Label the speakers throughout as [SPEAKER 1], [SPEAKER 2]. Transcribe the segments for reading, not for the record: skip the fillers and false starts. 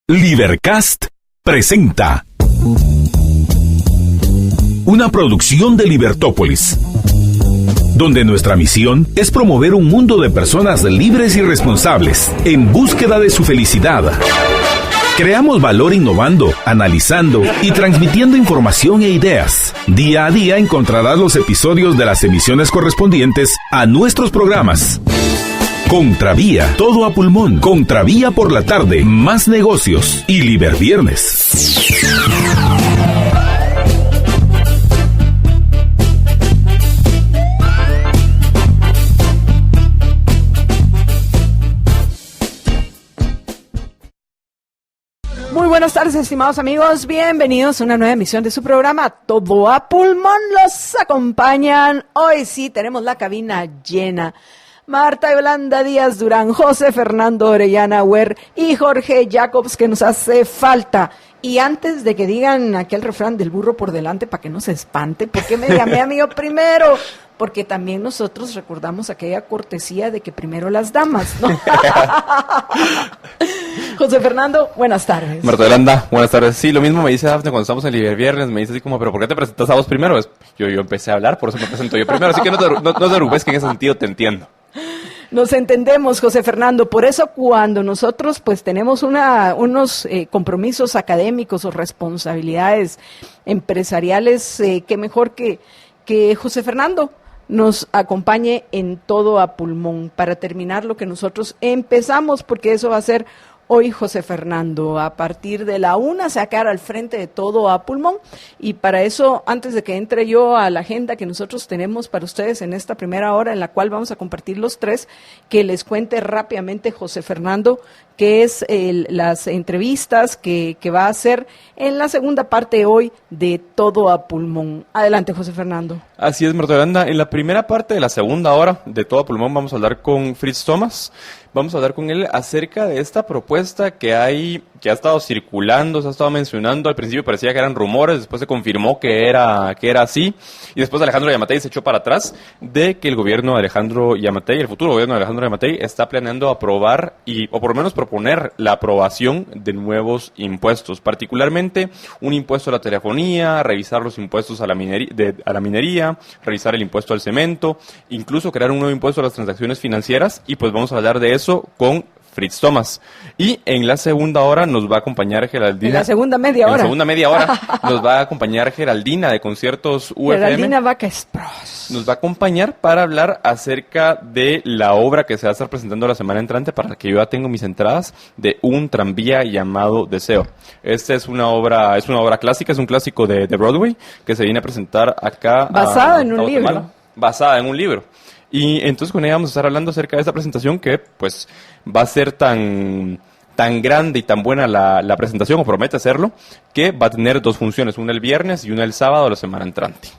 [SPEAKER 1] Libercast presenta una producción de Libertópolis, donde nuestra misión es promover un mundo de personas libres y responsables en búsqueda de su felicidad. Creamos valor innovando, analizando y transmitiendo información e ideas. Día a día encontrarás los episodios de las emisiones correspondientes a nuestros programas. Contravía, todo a pulmón. Contravía por la tarde, más negocios y Liberviernes.
[SPEAKER 2] Muy buenas tardes, estimados amigos. Bienvenidos a una nueva emisión de su programa Todo a Pulmón. Los acompañan. Hoy sí tenemos la cabina llena. Marta Yolanda Díaz Durán, José Fernando Orellana Huer y Jorge Jacobs, que nos hace falta. Y antes de que digan aquel refrán del burro por delante, para que no se espante, ¿por qué me llamé a mí primero? Porque también nosotros recordamos aquella cortesía de que primero las damas, ¿no? José Fernando, buenas tardes.
[SPEAKER 3] Marta Yolanda, buenas tardes. Sí, lo mismo me dice Dafne cuando estamos en Liberviernes, me dice así como, pero ¿por qué te presentas a vos primero? Pues, yo empecé a hablar, por eso me presento yo primero, así que no te preocupes, que en ese sentido te entiendo.
[SPEAKER 2] Nos entendemos, José Fernando. Por eso cuando nosotros pues tenemos unos compromisos académicos o responsabilidades empresariales, qué mejor que José Fernando nos acompañe en Todo a Pulmón para terminar lo que nosotros empezamos, porque eso va a ser hoy José Fernando. A partir de la 1 se va a quedar al frente de Todo a Pulmón, y para eso, antes de que entre yo a la agenda que nosotros tenemos para ustedes en esta primera hora, en la cual vamos a compartir los tres, que les cuente rápidamente José Fernando que es las entrevistas que va a hacer en la segunda parte hoy de Todo a Pulmón. Adelante, José Fernando.
[SPEAKER 3] Así es, Marta Yolanda. En la primera parte de la segunda hora de Todo a Pulmón vamos a hablar con Fritz Thomas. Vamos a hablar con él acerca de esta propuesta que ha estado circulando, se ha estado mencionando. Al principio parecía que eran rumores, después se confirmó que era así, y después Alejandro Yamatei se echó para atrás de que el gobierno de Alejandro Yamatei, el futuro gobierno de Alejandro Yamatei, está planeando aprobar o por lo menos proponer la aprobación de nuevos impuestos, particularmente un impuesto a la telefonía, revisar los impuestos a la minería, revisar el impuesto al cemento, incluso crear un nuevo impuesto a las transacciones financieras, y pues vamos a hablar de eso con Fritz Thomas. Y en la segunda hora nos va a acompañar Geraldina.
[SPEAKER 2] En la segunda media hora
[SPEAKER 3] nos va a acompañar Geraldina de Conciertos UFM.
[SPEAKER 2] Geraldina Vaca Espros.
[SPEAKER 3] Nos va a acompañar para hablar acerca de la obra que se va a estar presentando la semana entrante, para la que yo ya tengo mis entradas, de Un tranvía llamado Deseo. Esta es una obra clásica, es un clásico de Broadway que se viene a presentar acá.
[SPEAKER 2] Basada en un libro.
[SPEAKER 3] Basada en un libro. Y entonces con ella vamos a estar hablando acerca de esta presentación, que pues va a ser tan grande y tan buena la presentación, o promete hacerlo, que va a tener 2 funciones, una el viernes y una el sábado de la semana entrante.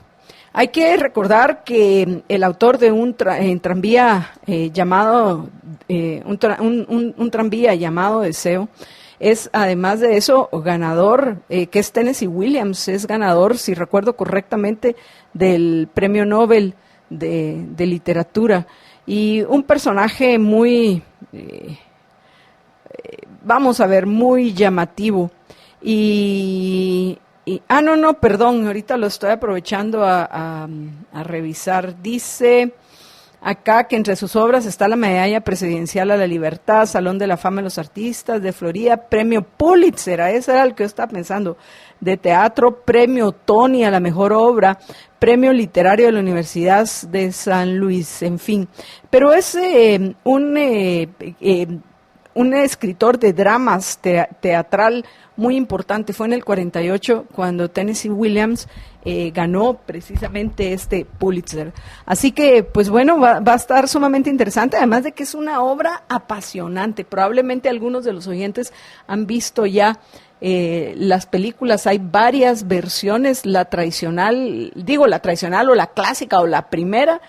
[SPEAKER 2] Hay que recordar que el autor de un tranvía llamado un tranvía llamado Deseo es, además de eso, ganador, que es Tennessee Williams, es ganador, si recuerdo correctamente, del Premio Nobel de literatura, y un personaje muy muy llamativo. Perdón, ahorita lo estoy aprovechando a revisar. Dice acá que entre sus obras está la Medalla Presidencial a la Libertad, Salón de la Fama de los Artistas de Florida, Premio Pulitzer, ese era el que yo estaba pensando, de teatro, Premio Tony a la Mejor Obra, Premio Literario de la Universidad de San Luis, en fin. Pero es un escritor de dramas teatral muy importante. Fue en el 48 cuando Tennessee Williams ganó precisamente este Pulitzer. Así que, pues bueno, va a estar sumamente interesante, además de que es una obra apasionante. Probablemente algunos de los oyentes han visto ya las películas. Hay varias versiones, la tradicional o la clásica o la primera,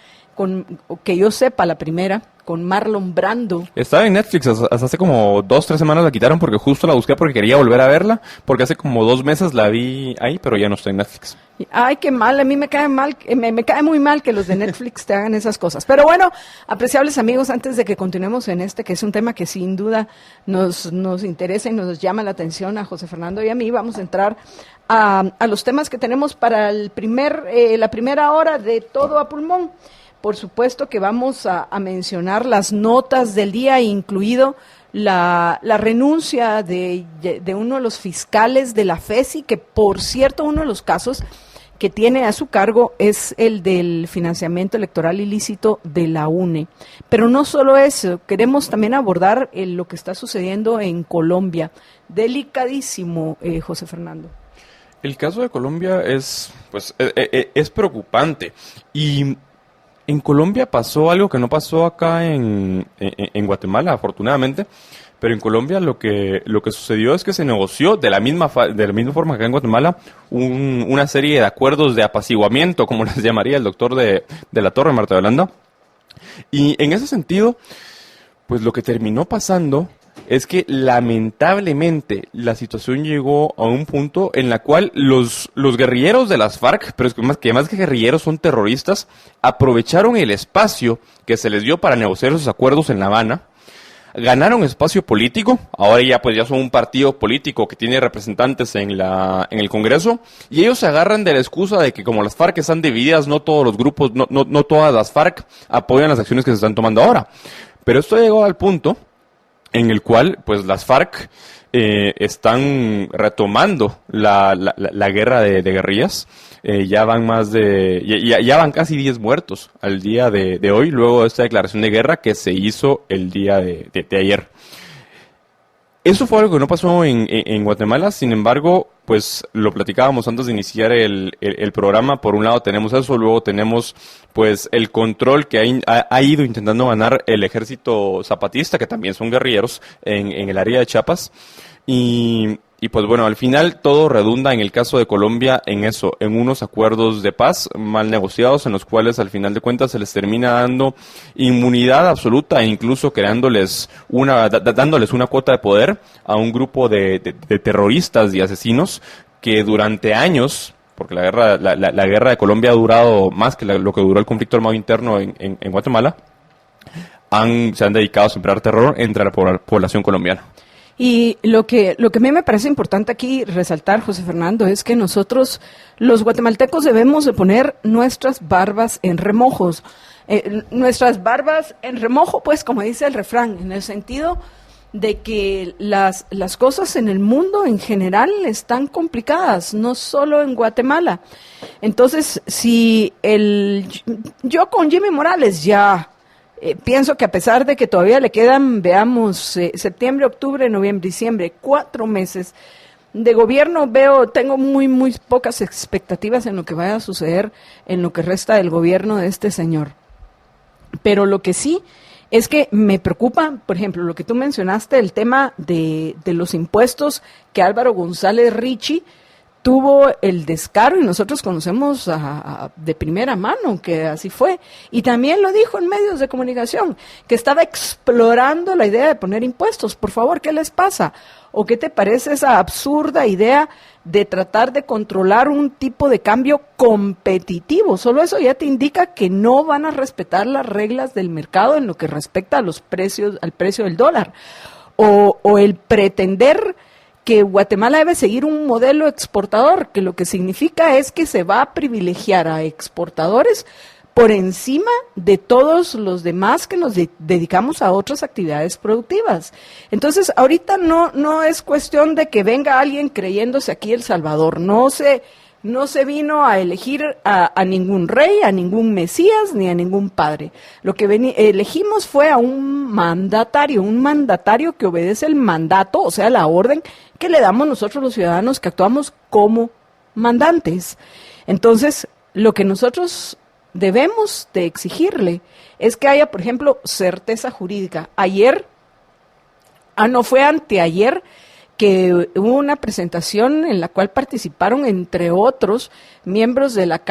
[SPEAKER 2] que yo sepa, la primera, con Marlon Brando.
[SPEAKER 3] Estaba en Netflix, hasta hace como 2-3 semanas la quitaron porque justo la busqué porque quería volver a verla, porque hace como 2 meses la vi ahí, pero ya no está en Netflix.
[SPEAKER 2] Ay, qué mal, a mí me cae mal, me cae muy mal que los de Netflix te hagan esas cosas. Pero bueno, apreciables amigos, antes de que continuemos en que es un tema que sin duda nos interesa y nos llama la atención a José Fernando y a mí, vamos a entrar a los temas que tenemos para la primera hora de Todo a Pulmón. Por supuesto que vamos a mencionar las notas del día, incluido la renuncia de uno de los fiscales de la FESI, que por cierto uno de los casos que tiene a su cargo es el del financiamiento electoral ilícito de la UNE. Pero no solo eso, queremos también abordar lo que está sucediendo en Colombia. Delicadísimo, José Fernando.
[SPEAKER 3] El caso de Colombia es preocupante, y en Colombia pasó algo que no pasó acá en Guatemala, afortunadamente. Pero en Colombia lo que sucedió es que se negoció de la misma forma que acá en Guatemala una serie de acuerdos de apaciguamiento, como les llamaría el doctor de la Torre, Marta Yolanda. Y en ese sentido, pues lo que terminó pasando es que lamentablemente la situación llegó a un punto en la cual los guerrilleros de las FARC, pero es que más que guerrilleros son terroristas, aprovecharon el espacio que se les dio para negociar esos acuerdos en La Habana. Ganaron espacio político, ahora ya son un partido político que tiene representantes en el Congreso, y ellos se agarran de la excusa de que como las FARC están divididas, no todos los grupos, no todas las FARC apoyan las acciones que se están tomando ahora. Pero esto llegó al punto en el cual pues las FARC están retomando la guerra de guerrillas. Ya van ya van casi 10 muertos al día de hoy, luego de esta declaración de guerra que se hizo el día de ayer. Eso fue algo que no pasó en Guatemala, sin embargo, pues lo platicábamos antes de iniciar el programa. Por un lado tenemos eso, luego tenemos pues el control que ha ido intentando ganar el ejército zapatista, que también son guerrilleros en el área de Chiapas, y pues bueno, al final todo redunda en el caso de Colombia en eso, en unos acuerdos de paz mal negociados, en los cuales al final de cuentas se les termina dando inmunidad absoluta e incluso dándoles una cuota de poder a un grupo de terroristas y asesinos que durante años, porque la guerra de Colombia ha durado más que lo que duró el conflicto armado interno en Guatemala, se han dedicado a sembrar terror entre la población colombiana.
[SPEAKER 2] Y lo que a mí me parece importante aquí resaltar, José Fernando, es que nosotros, los guatemaltecos, debemos de poner nuestras barbas en remojos. Nuestras barbas en remojo, pues, como dice el refrán, en el sentido de que las cosas en el mundo en general están complicadas, no solo en Guatemala. Entonces, si yo con Jimmy Morales ya... pienso que a pesar de que todavía le quedan, veamos, septiembre, octubre, noviembre, diciembre, 4 meses de gobierno, tengo muy, muy pocas expectativas en lo que vaya a suceder en lo que resta del gobierno de este señor. Pero lo que sí es que me preocupa, por ejemplo, lo que tú mencionaste, el tema de los impuestos que Álvaro González Richie tuvo el descaro, y nosotros conocemos de primera mano que así fue, y también lo dijo en medios de comunicación, que estaba explorando la idea de poner impuestos. Por favor, ¿qué les pasa? ¿O qué te parece esa absurda idea de tratar de controlar un tipo de cambio competitivo? Solo eso ya te indica que no van a respetar las reglas del mercado en lo que respecta a los precios, al precio del dólar, o el pretender que Guatemala debe seguir un modelo exportador, que lo que significa es que se va a privilegiar a exportadores por encima de todos los demás que nos dedicamos a otras actividades productivas. Entonces, ahorita no es cuestión de que venga alguien creyéndose aquí El Salvador, no se vino a elegir a ningún rey, a ningún mesías, ni a ningún padre. Lo que elegimos fue a un mandatario que obedece el mandato, o sea, la orden que le damos nosotros los ciudadanos que actuamos como mandantes. Entonces, lo que nosotros debemos de exigirle es que haya, por ejemplo, certeza jurídica. Fue anteayer, que hubo una presentación en la cual participaron, entre otros, miembros de la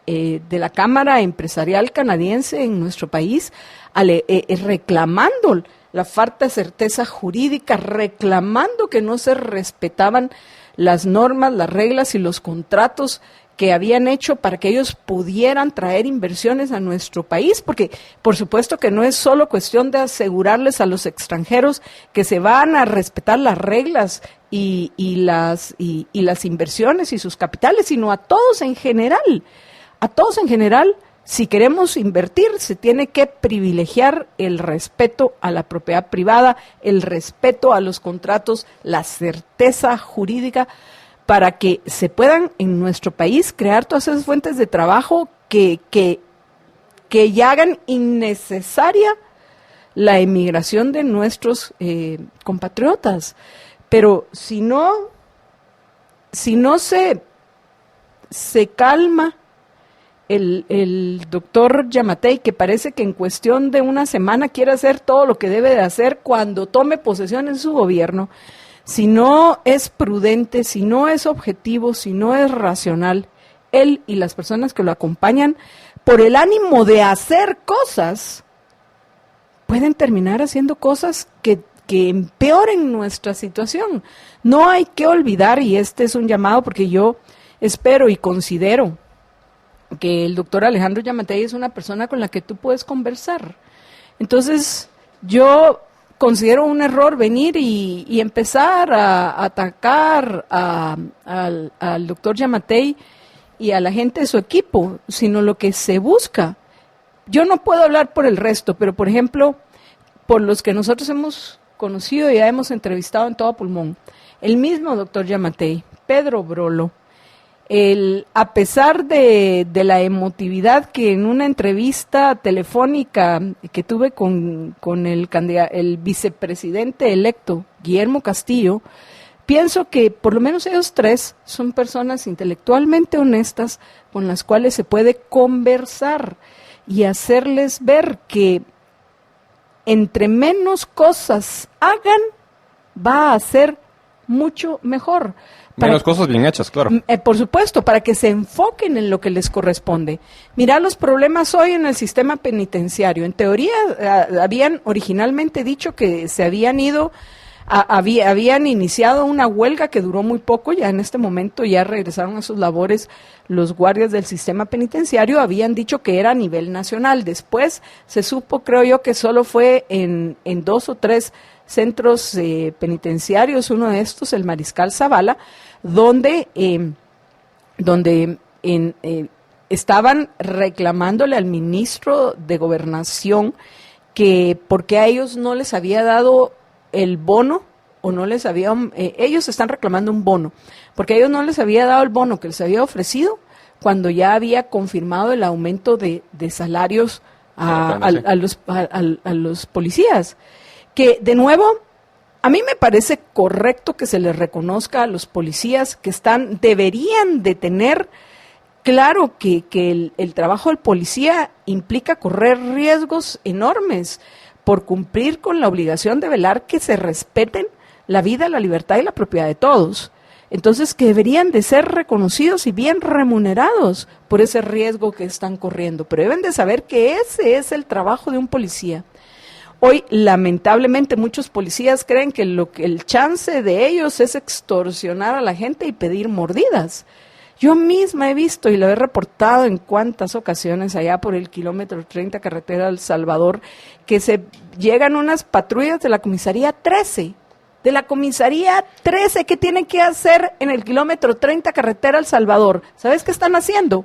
[SPEAKER 2] de la Cámara Empresarial Canadiense en nuestro país, reclamando la falta de certeza jurídica, reclamando que no se respetaban las normas, las reglas y los contratos que habían hecho para que ellos pudieran traer inversiones a nuestro país, porque por supuesto que no es solo cuestión de asegurarles a los extranjeros que se van a respetar las reglas y las inversiones y sus capitales, sino a todos en general. A todos en general, si queremos invertir, se tiene que privilegiar el respeto a la propiedad privada, el respeto a los contratos, la certeza jurídica, para que se puedan en nuestro país crear todas esas fuentes de trabajo que ya hagan innecesaria la emigración de nuestros compatriotas. Pero si no se calma el doctor Giammattei, que parece que en cuestión de una semana quiere hacer todo lo que debe de hacer cuando tome posesión en su gobierno, si no es prudente, si no es objetivo, si no es racional, él y las personas que lo acompañan, por el ánimo de hacer cosas, pueden terminar haciendo cosas que empeoren nuestra situación. No hay que olvidar, y este es un llamado porque yo espero y considero que el doctor Alejandro Giammattei es una persona con la que tú puedes conversar. Entonces, yo considero un error venir y empezar a atacar al doctor Giammattei y a la gente de su equipo, sino lo que se busca. Yo no puedo hablar por el resto, pero por ejemplo, por los que nosotros hemos conocido y ya hemos entrevistado en Todo Pulmón, el mismo doctor Giammattei, Pedro Brolo, a pesar de la emotividad que en una entrevista telefónica que tuve con el vicepresidente electo, Guillermo Castillo, pienso que por lo menos ellos tres son personas intelectualmente honestas con las cuales se puede conversar y hacerles ver que entre menos cosas hagan, va a ser mucho mejor.
[SPEAKER 3] Menos cosas bien hechas, claro.
[SPEAKER 2] Por supuesto, para que se enfoquen en lo que les corresponde. Mira los problemas hoy en el sistema penitenciario. En teoría, habían originalmente dicho que se habían ido, habían iniciado una huelga que duró muy poco, ya en este momento ya regresaron a sus labores los guardias del sistema penitenciario, habían dicho que era a nivel nacional. Después se supo, creo yo, que solo fue en 2 o 3 centros penitenciarios, uno de estos, el Mariscal Zavala, donde estaban reclamándole al ministro de Gobernación que porque a ellos no les había dado el bono o no les había, ellos están reclamando un bono, porque a ellos no les había dado el bono que les había ofrecido cuando ya había confirmado el aumento de salarios a los policías. Que de nuevo, a mí me parece correcto que se les reconozca a los policías que deberían de tener claro que el trabajo del policía implica correr riesgos enormes por cumplir con la obligación de velar que se respeten la vida, la libertad y la propiedad de todos. Entonces, que deberían de ser reconocidos y bien remunerados por ese riesgo que están corriendo. Pero deben de saber que ese es el trabajo de un policía. Hoy, lamentablemente, muchos policías creen que el chance de ellos es extorsionar a la gente y pedir mordidas. Yo misma he visto y lo he reportado en cuántas ocasiones allá por el kilómetro 30 carretera El Salvador, que se llegan unas patrullas de la comisaría 13. De la comisaría 13, ¿qué tienen que hacer en el kilómetro 30 carretera El Salvador? ¿Sabes qué están haciendo?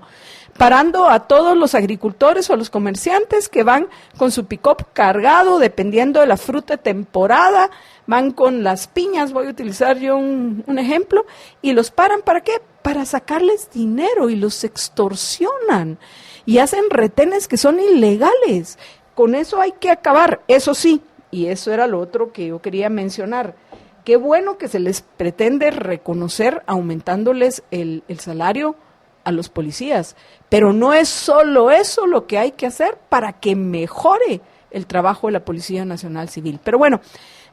[SPEAKER 2] Parando a todos los agricultores o los comerciantes que van con su pick-up cargado, dependiendo de la fruta temporada, van con las piñas, voy a utilizar yo un ejemplo, y los paran, ¿para qué? Para sacarles dinero y los extorsionan y hacen retenes que son ilegales. Con eso hay que acabar, eso sí, y eso era lo otro que yo quería mencionar. Qué bueno que se les pretende reconocer aumentándoles el salario a los policías, pero no es solo eso lo que hay que hacer para que mejore el trabajo de la Policía Nacional Civil. Pero bueno,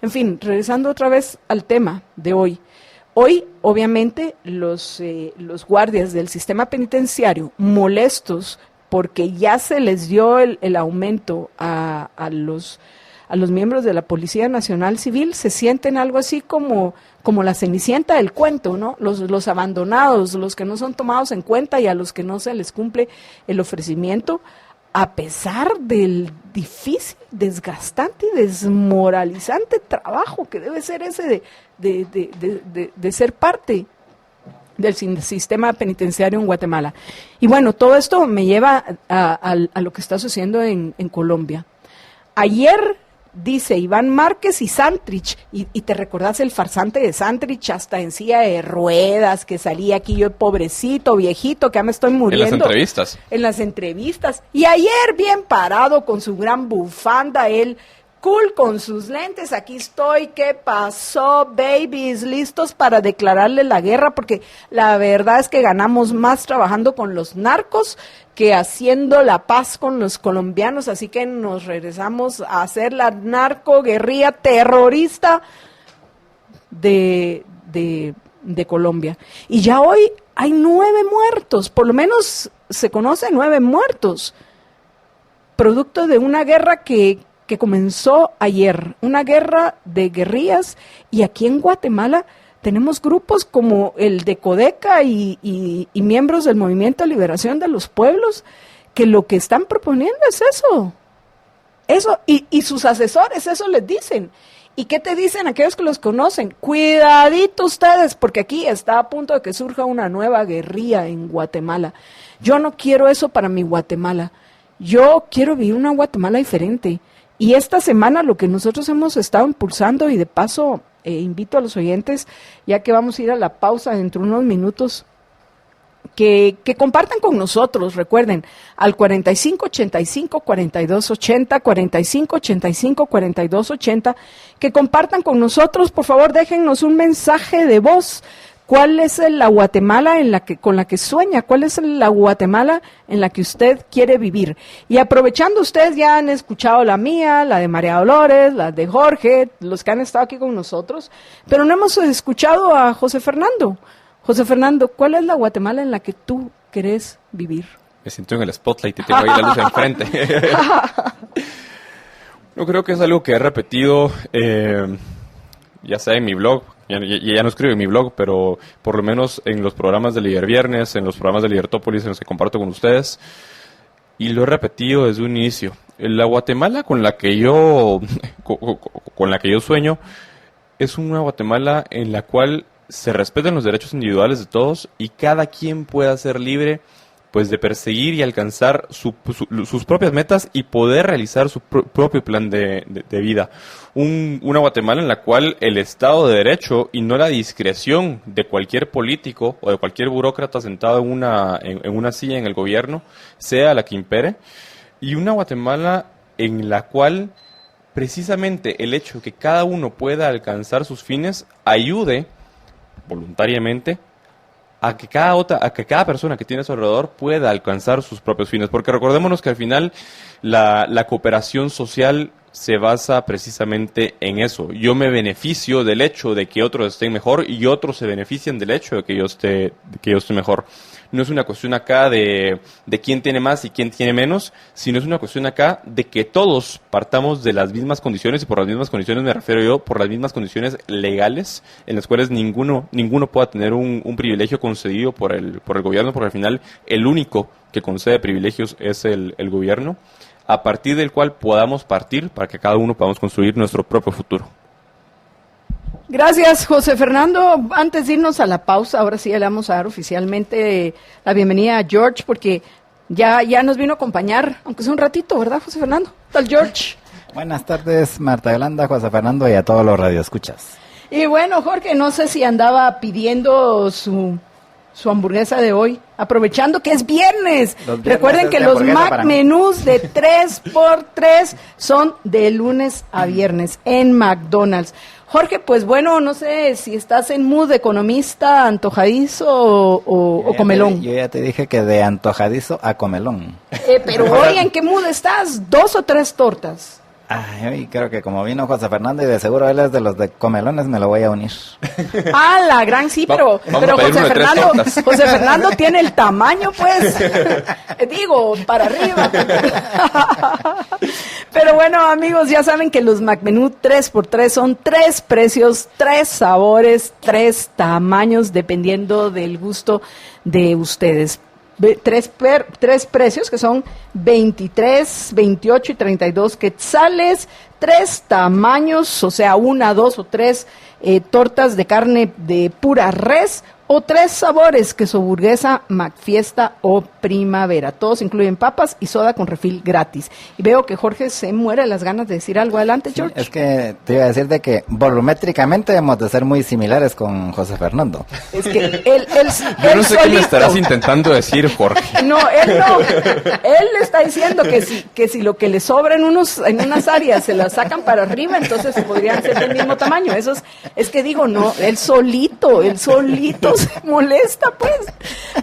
[SPEAKER 2] en fin, regresando otra vez al tema de hoy. Hoy, obviamente, los guardias del sistema penitenciario, molestos porque ya se les dio el aumento a los miembros de la Policía Nacional Civil, se sienten algo así como la Cenicienta del cuento, ¿no? Los abandonados, los que no son tomados en cuenta y a los que no se les cumple el ofrecimiento, a pesar del difícil, desgastante y desmoralizante trabajo que debe ser ese de ser parte del sistema penitenciario en Guatemala. Y bueno, todo esto me lleva a lo que está sucediendo en Colombia. Ayer, dice Iván Márquez y Santrich, y te recordás el farsante de Santrich, hasta en silla de ruedas, que salía aquí yo, pobrecito, viejito, que ya me estoy muriendo.
[SPEAKER 3] En las entrevistas. En
[SPEAKER 2] las entrevistas. Y ayer bien parado con su gran bufanda, él cool con sus lentes, aquí estoy, ¿qué pasó, babies? Listos para declararle la guerra, porque la verdad es que ganamos más trabajando con los narcos que haciendo la paz con los colombianos, así que nos regresamos a hacer la narcoguerrilla terrorista de Colombia. Y ya hoy hay 9 muertos, por lo menos se conoce 9 muertos, producto de una guerra que comenzó ayer, una guerra de guerrillas, y aquí en Guatemala tenemos grupos como el de Codeca y miembros del Movimiento de Liberación de los Pueblos, que lo que están proponiendo es eso, y sus asesores eso les dicen. ¿Y qué te dicen aquellos que los conocen? Cuidadito ustedes, porque aquí está a punto de que surja una nueva guerrilla en Guatemala. Yo no quiero eso para mi Guatemala, yo quiero vivir una Guatemala diferente. Y esta semana lo que nosotros hemos estado impulsando, y de paso invito a los oyentes, ya que vamos a ir a la pausa dentro de unos minutos, que compartan con nosotros, recuerden, al 4585-4280, 4585-4280, que compartan con nosotros, por favor, déjennos un mensaje de voz. ¿Cuál es la Guatemala con la que sueña? ¿Cuál es la Guatemala en la que usted quiere vivir? Y aprovechando, ustedes ya han escuchado la mía, la de María Dolores, la de Jorge, los que han estado aquí con nosotros, pero no hemos escuchado a José Fernando. José Fernando, ¿cuál es la Guatemala en la que tú querés vivir?
[SPEAKER 3] Me siento en el spotlight y tengo ahí la luz enfrente. Yo creo que es algo que he repetido, ya sea en mi blog. Ya no escribo en mi blog, pero por lo menos en los programas de Líder Viernes, en los programas de Libertópolis en los que comparto con ustedes, y lo he repetido desde un inicio. La Guatemala con la que yo sueño es una Guatemala en la cual se respeten los derechos individuales de todos y cada quien pueda ser libre, pues, de perseguir y alcanzar sus propias metas y poder realizar su propio plan de vida. Una Guatemala en la cual el Estado de Derecho y no la discreción de cualquier político o de cualquier burócrata sentado en una silla en el gobierno sea la que impere. Y una Guatemala en la cual precisamente el hecho de que cada uno pueda alcanzar sus fines ayude voluntariamente a que cada persona que tiene a su alrededor pueda alcanzar sus propios fines, porque recordémonos que al final la cooperación social se basa precisamente en eso. Yo me beneficio del hecho de que otros estén mejor y otros se benefician del hecho de que yo esté mejor. No es una cuestión acá de quién tiene más y quién tiene menos, sino es una cuestión acá de que todos partamos de las mismas condiciones, y por las mismas condiciones me refiero yo por las mismas condiciones legales, en las cuales ninguno pueda tener un privilegio concedido por el gobierno, porque al final el único que concede privilegios es el gobierno, a partir del cual podamos partir para que cada uno podamos construir nuestro propio futuro.
[SPEAKER 2] Gracias, José Fernando. Antes de irnos a la pausa, ahora sí le vamos a dar oficialmente la bienvenida a George, porque ya nos vino a acompañar, aunque sea un ratito, ¿verdad, José Fernando? ¿Qué tal, George?
[SPEAKER 4] Buenas tardes, Marta Yolanda, José Fernando y a todos los radioescuchas.
[SPEAKER 2] Y bueno, Jorge, no sé si andaba pidiendo su hamburguesa de hoy, aprovechando que es viernes. Recuerden que los Mac menús de 3x3 son de lunes a viernes en McDonald's. Jorge, pues bueno, no sé si estás en mood de economista, antojadizo o comelón.
[SPEAKER 4] Yo ya te dije que de antojadizo a comelón.
[SPEAKER 2] Pero hoy, ¿en qué mood estás? ¿2 o 3 tortas?
[SPEAKER 4] Ay, creo que como vino José Fernando y de seguro él es de los de comelones, me lo voy a unir.
[SPEAKER 2] Ah, la gran sí, pero José Fernando tiene el tamaño, pues, digo, para arriba. Pero bueno, amigos, ya saben que los McMenú 3x3 son 3 precios, 3 sabores, 3 tamaños, dependiendo del gusto de ustedes. 3 precios que son 23, 28 y 32 quetzales, 3 tamaños, o sea, 1, 2 o 3 tortas de carne de pura res, o 3 sabores, queso burguesa, McFiesta o primavera. Todos incluyen papas y soda con refil gratis. Y veo que Jorge se muere las ganas de decir algo. Adelante, George.
[SPEAKER 4] Sí, es que te iba a decir de que volumétricamente hemos de ser muy similares con José Fernando.
[SPEAKER 2] Es que él
[SPEAKER 3] yo no sé qué me estarás intentando decir, Jorge.
[SPEAKER 2] No, él no. Él le está diciendo que si lo que le sobra en unas áreas se las sacan para arriba, entonces podrían ser del mismo tamaño. Eso es que digo, no, él solito se molesta, pues.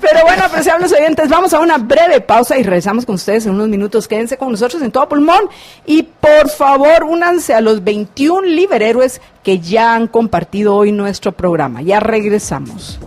[SPEAKER 2] Pero bueno, apreciables oyentes, vamos a una breve pausa y regresamos con ustedes en unos minutos. Quédense con nosotros en todo pulmón y por favor únanse a los 21 liberhéroes que ya han compartido hoy nuestro programa. Ya regresamos.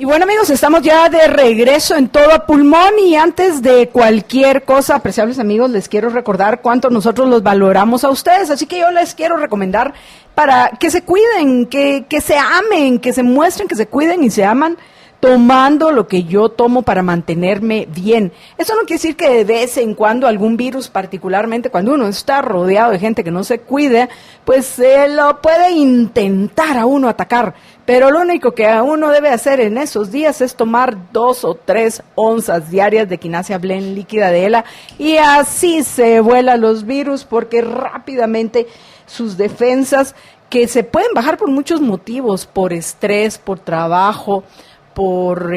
[SPEAKER 2] Bueno, amigos, estamos ya de regreso en todo a pulmón y antes de cualquier cosa, apreciables amigos, les quiero recordar cuánto nosotros los valoramos a ustedes, así que yo les quiero recomendar para que se cuiden, que se amen, que se muestren, que se cuiden y se aman, tomando lo que yo tomo para mantenerme bien. Eso no quiere decir que de vez en cuando algún virus, particularmente cuando uno está rodeado de gente que no se cuide, pues se lo puede intentar a uno atacar. Pero lo único que uno debe hacer en esos días es tomar 2 o 3 onzas diarias de Quinasia Blend líquida de ELA y así se vuelan los virus porque rápidamente sus defensas, que se pueden bajar por muchos motivos, por estrés, por trabajo, por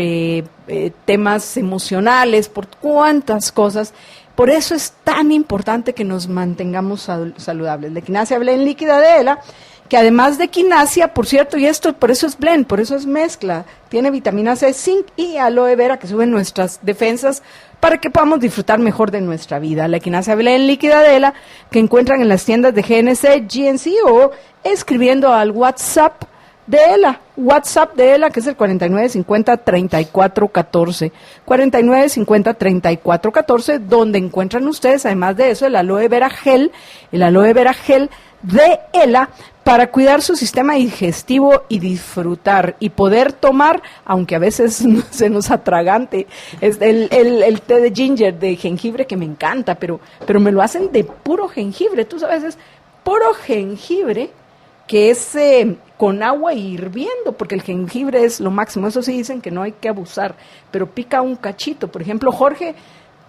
[SPEAKER 2] temas emocionales, por cuántas cosas. Por eso es tan importante que nos mantengamos saludables. La Quinasia Blend líquida de ELA, que además de quinasia, por cierto, y esto por eso es blend, por eso es mezcla, tiene vitamina C, zinc y aloe vera que suben nuestras defensas para que podamos disfrutar mejor de nuestra vida. La Quinasia Blend líquida de ELA, que encuentran en las tiendas de GNC, GNC o escribiendo al WhatsApp de ELA, que es el 4950-3414, 4950-3414, donde encuentran ustedes, además de eso, el aloe vera gel de ELA, para cuidar su sistema digestivo y disfrutar y poder tomar, aunque a veces se nos atragante, es el té de ginger, de jengibre, que me encanta, pero me lo hacen de puro jengibre, tú sabes, es puro jengibre, que es con agua hirviendo, porque el jengibre es lo máximo. Eso sí dicen que no hay que abusar, pero pica un cachito. Por ejemplo, Jorge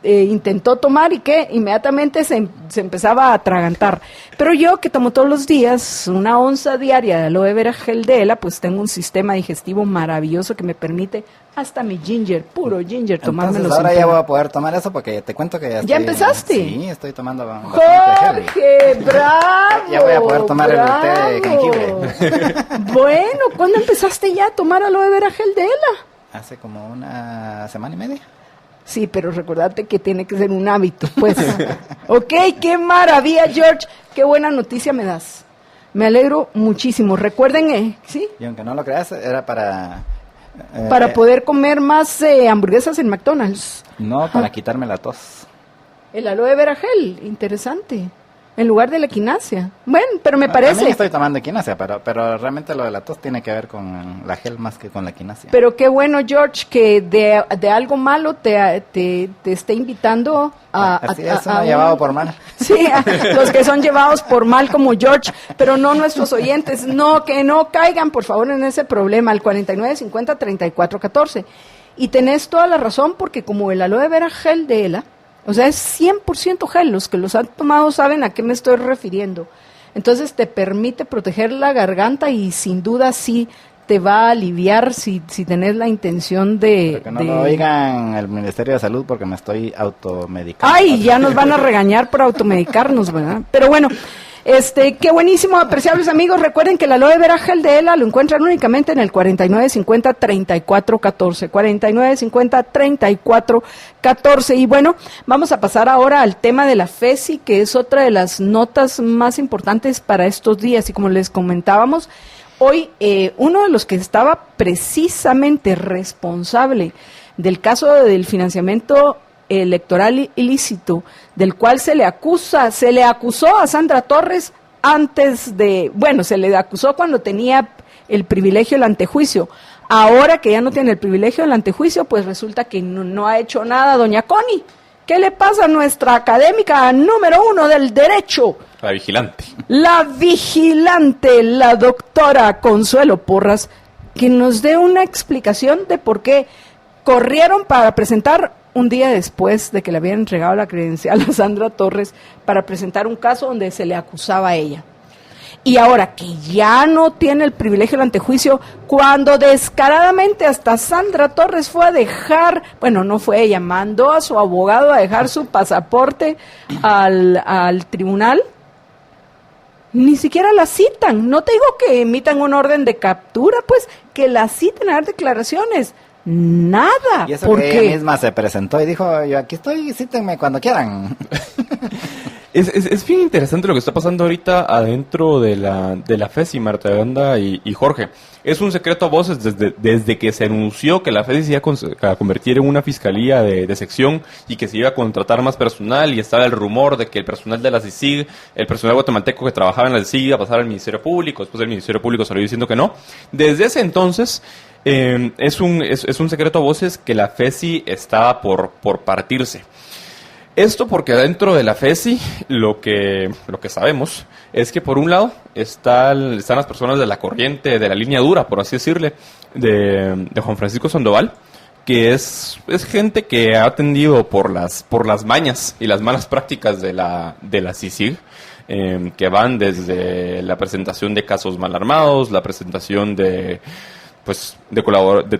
[SPEAKER 2] intentó tomar y que inmediatamente se empezaba a atragantar. Pero yo, que tomo todos los días una onza diaria de aloe vera gel de ELA, pues tengo un sistema digestivo maravilloso que me permite hasta mi ginger, puro ginger, tomármelo.
[SPEAKER 4] Entonces ahora ya voy a poder tomar eso porque te cuento que ya estoy...
[SPEAKER 2] ¿Ya empezaste?
[SPEAKER 4] Sí, estoy tomando
[SPEAKER 2] Jorge, bravo.
[SPEAKER 4] Ya voy a poder tomar el té de jengibre.
[SPEAKER 2] Bueno, ¿cuándo empezaste ya a tomar aloe vera gel de ELA?
[SPEAKER 4] Hace como una semana y media.
[SPEAKER 2] Sí, pero recordate que tiene que ser un hábito, pues. Ok, qué maravilla, George. Qué buena noticia me das. Me alegro muchísimo. Recuerden, ¿sí?
[SPEAKER 4] Y aunque no lo creas, era para
[SPEAKER 2] poder comer más hamburguesas en McDonald's.
[SPEAKER 4] No, para quitarme la tos.
[SPEAKER 2] El aloe vera gel, interesante. En lugar de la quinasia. Bueno, pero me parece...
[SPEAKER 4] También estoy tomando quinasia, pero realmente lo de la tos tiene que ver con la gel más que con la quinasia.
[SPEAKER 2] Pero qué bueno, George, que de algo malo te esté invitando a...
[SPEAKER 4] Así es, uno llevado por mal.
[SPEAKER 2] Sí, los que son llevados por mal como George, pero no nuestros oyentes. No, que no caigan, por favor, en ese problema. Al 4950-3414. Y tenés toda la razón, porque como el aloe vera gel de ELA, o sea, es 100% gel. Los que los han tomado saben a qué me estoy refiriendo. Entonces te permite proteger la garganta y sin duda sí te va a aliviar si tenés la intención de...
[SPEAKER 4] Que no lo oigan el Ministerio de Salud porque me estoy automedicando.
[SPEAKER 2] Ay, ya nos van a regañar por automedicarnos, ¿verdad? Pero bueno, qué buenísimo, apreciables amigos. Recuerden que el aloe vera gel de ELA lo encuentran únicamente en el 4950-3414. 4950-3414. Y bueno, vamos a pasar ahora al tema de la FESI, que es otra de las notas más importantes para estos días. Y como les comentábamos, hoy uno de los que estaba precisamente responsable del caso del financiamiento electoral ilícito, del cual se le acusó a Sandra Torres antes de, bueno, se le acusó cuando tenía el privilegio del antejuicio. Ahora que ya no tiene el privilegio del antejuicio, pues resulta que no ha hecho nada doña Connie. ¿Qué le pasa a nuestra académica número 1 del derecho?
[SPEAKER 3] La vigilante.
[SPEAKER 2] La vigilante, la doctora Consuelo Porras, que nos dé una explicación de por qué corrieron para presentar un día después de que le habían entregado la credencial a Sandra Torres para presentar un caso donde se le acusaba a ella. Y ahora que ya no tiene el privilegio del antejuicio, cuando descaradamente hasta Sandra Torres fue a dejar, bueno, no fue ella, mandó a su abogado a dejar su pasaporte al tribunal, ni siquiera la citan. No te digo que emitan una orden de captura, pues que la citen a dar declaraciones. Nada.
[SPEAKER 4] Y eso
[SPEAKER 2] ¿Por
[SPEAKER 4] que
[SPEAKER 2] qué?
[SPEAKER 4] ella misma se presentó y dijo, yo aquí estoy, cítenme cuando quieran.
[SPEAKER 3] Es bien interesante lo que está pasando ahorita adentro de la FESI, Marta Yolanda y Jorge. Es un secreto a voces desde que se anunció que la FESI se iba a convertir en una fiscalía de sección y que se iba a contratar más personal, y estaba el rumor de que el personal de la CICIG, el personal guatemalteco que trabajaba en la CICIG, iba a pasar al Ministerio Público. Después el Ministerio Público salió diciendo que no. Desde ese entonces es un secreto a voces que la FESI estaba por partirse. Esto porque dentro de la FESI lo que sabemos es que por un lado están las personas de la corriente, de la línea dura, por así decirle, de Juan Francisco Sandoval, que es gente que ha atendido por las mañas y las malas prácticas de la CICIG, que van desde la presentación de casos mal armados, la presentación de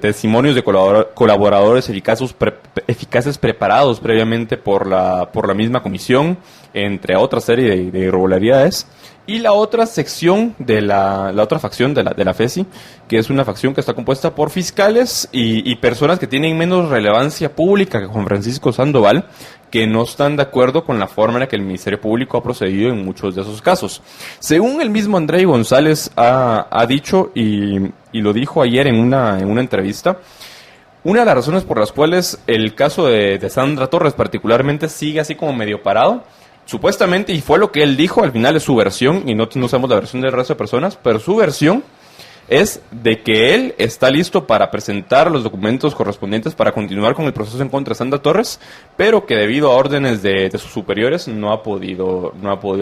[SPEAKER 3] testimonios de colaboradores eficaces preparados previamente por la misma comisión, entre otra serie de irregularidades. Y la otra sección de la otra facción de la FESI, que es una facción que está compuesta por fiscales y personas que tienen menos relevancia pública que Juan Francisco Sandoval, que no están de acuerdo con la forma en la que el Ministerio Público ha procedido en muchos de esos casos. Según el mismo Andrei González ha dicho, y lo dijo ayer en una entrevista, una de las razones por las cuales el caso de Sandra Torres particularmente sigue así como medio parado, supuestamente, y fue lo que él dijo, al final es su versión, y no sabemos la versión del resto de personas, pero su versión es de que él está listo para presentar los documentos correspondientes para continuar con el proceso en contra de Sandra Torres, pero que debido a órdenes de sus superiores no ha podido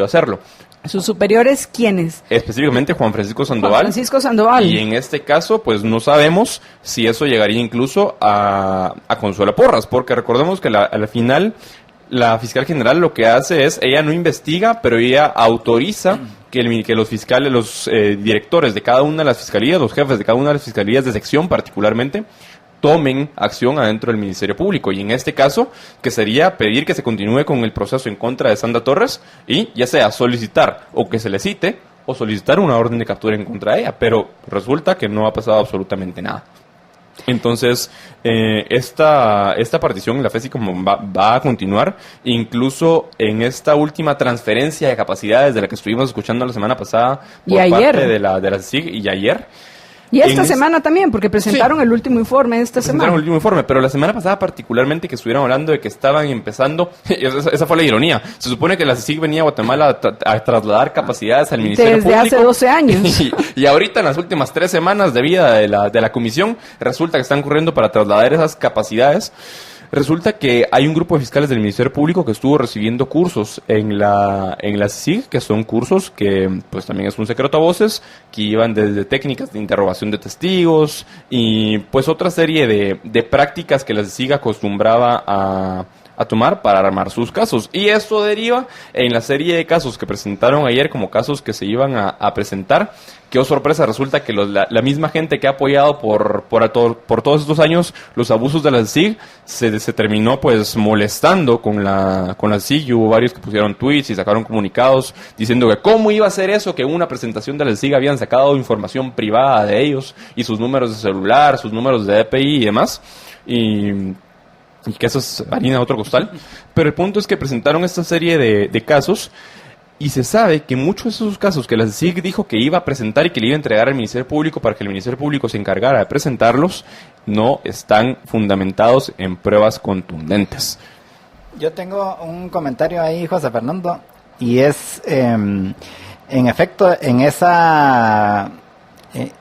[SPEAKER 3] hacerlo.
[SPEAKER 2] ¿Sus superiores quiénes?
[SPEAKER 3] Específicamente Juan Francisco Sandoval.
[SPEAKER 2] Juan Francisco Sandoval.
[SPEAKER 3] Y en este caso, pues no sabemos si eso llegaría incluso a Consuelo Porras, porque recordemos que al final la fiscal general lo que hace es, ella no investiga, pero ella autoriza que los fiscales, los directores de cada una de las fiscalías, los jefes de cada una de las fiscalías de sección particularmente, tomen acción adentro del Ministerio Público. Y en este caso, que sería pedir que se continúe con el proceso en contra de Sandra Torres y ya sea solicitar o que se le cite o solicitar una orden de captura en contra de ella. Pero resulta que no ha pasado absolutamente nada. Entonces, esta partición en la FESI como va a continuar, incluso en esta última transferencia de capacidades de la que estuvimos escuchando la semana pasada por parte de la CIG y ayer.
[SPEAKER 2] Y esta semana también, porque presentaron el último informe de esta semana.
[SPEAKER 3] Presentaron el último informe, pero la semana pasada particularmente que estuvieron hablando de que estaban empezando, esa fue la ironía, se supone que la CICIG venía a Guatemala a trasladar capacidades al Ministerio Público.
[SPEAKER 2] Desde hace 12 años.
[SPEAKER 3] Y ahorita en las últimas 3 semanas de vida de la comisión, resulta que están corriendo para trasladar esas capacidades. Resulta que hay un grupo de fiscales del Ministerio Público que estuvo recibiendo cursos en la CICIG, que son cursos que pues también es un secreto a voces, que iban desde técnicas de interrogación de testigos y pues otra serie de prácticas que la CICIG acostumbraba a a tomar para armar sus casos. Y esto deriva en la serie de casos que presentaron ayer como casos que se iban a presentar. Que, oh sorpresa, resulta que la misma gente que ha apoyado por todos estos años los abusos de la SIG se terminó pues molestando con la SIG. Y hubo varios que pusieron tweets y sacaron comunicados diciendo que cómo iba a ser eso, que en una presentación de la SIG habían sacado información privada de ellos y sus números de celular, sus números de EPI y demás. Y que eso es harina de otro costal. Pero el punto es que presentaron esta serie de casos. Y se sabe que muchos de esos casos que la SIG dijo que iba a presentar y que le iba a entregar al Ministerio Público para que el Ministerio Público se encargara de presentarlos, no están fundamentados en pruebas contundentes.
[SPEAKER 4] Yo tengo un comentario ahí, José Fernando, y es, en efecto, en esa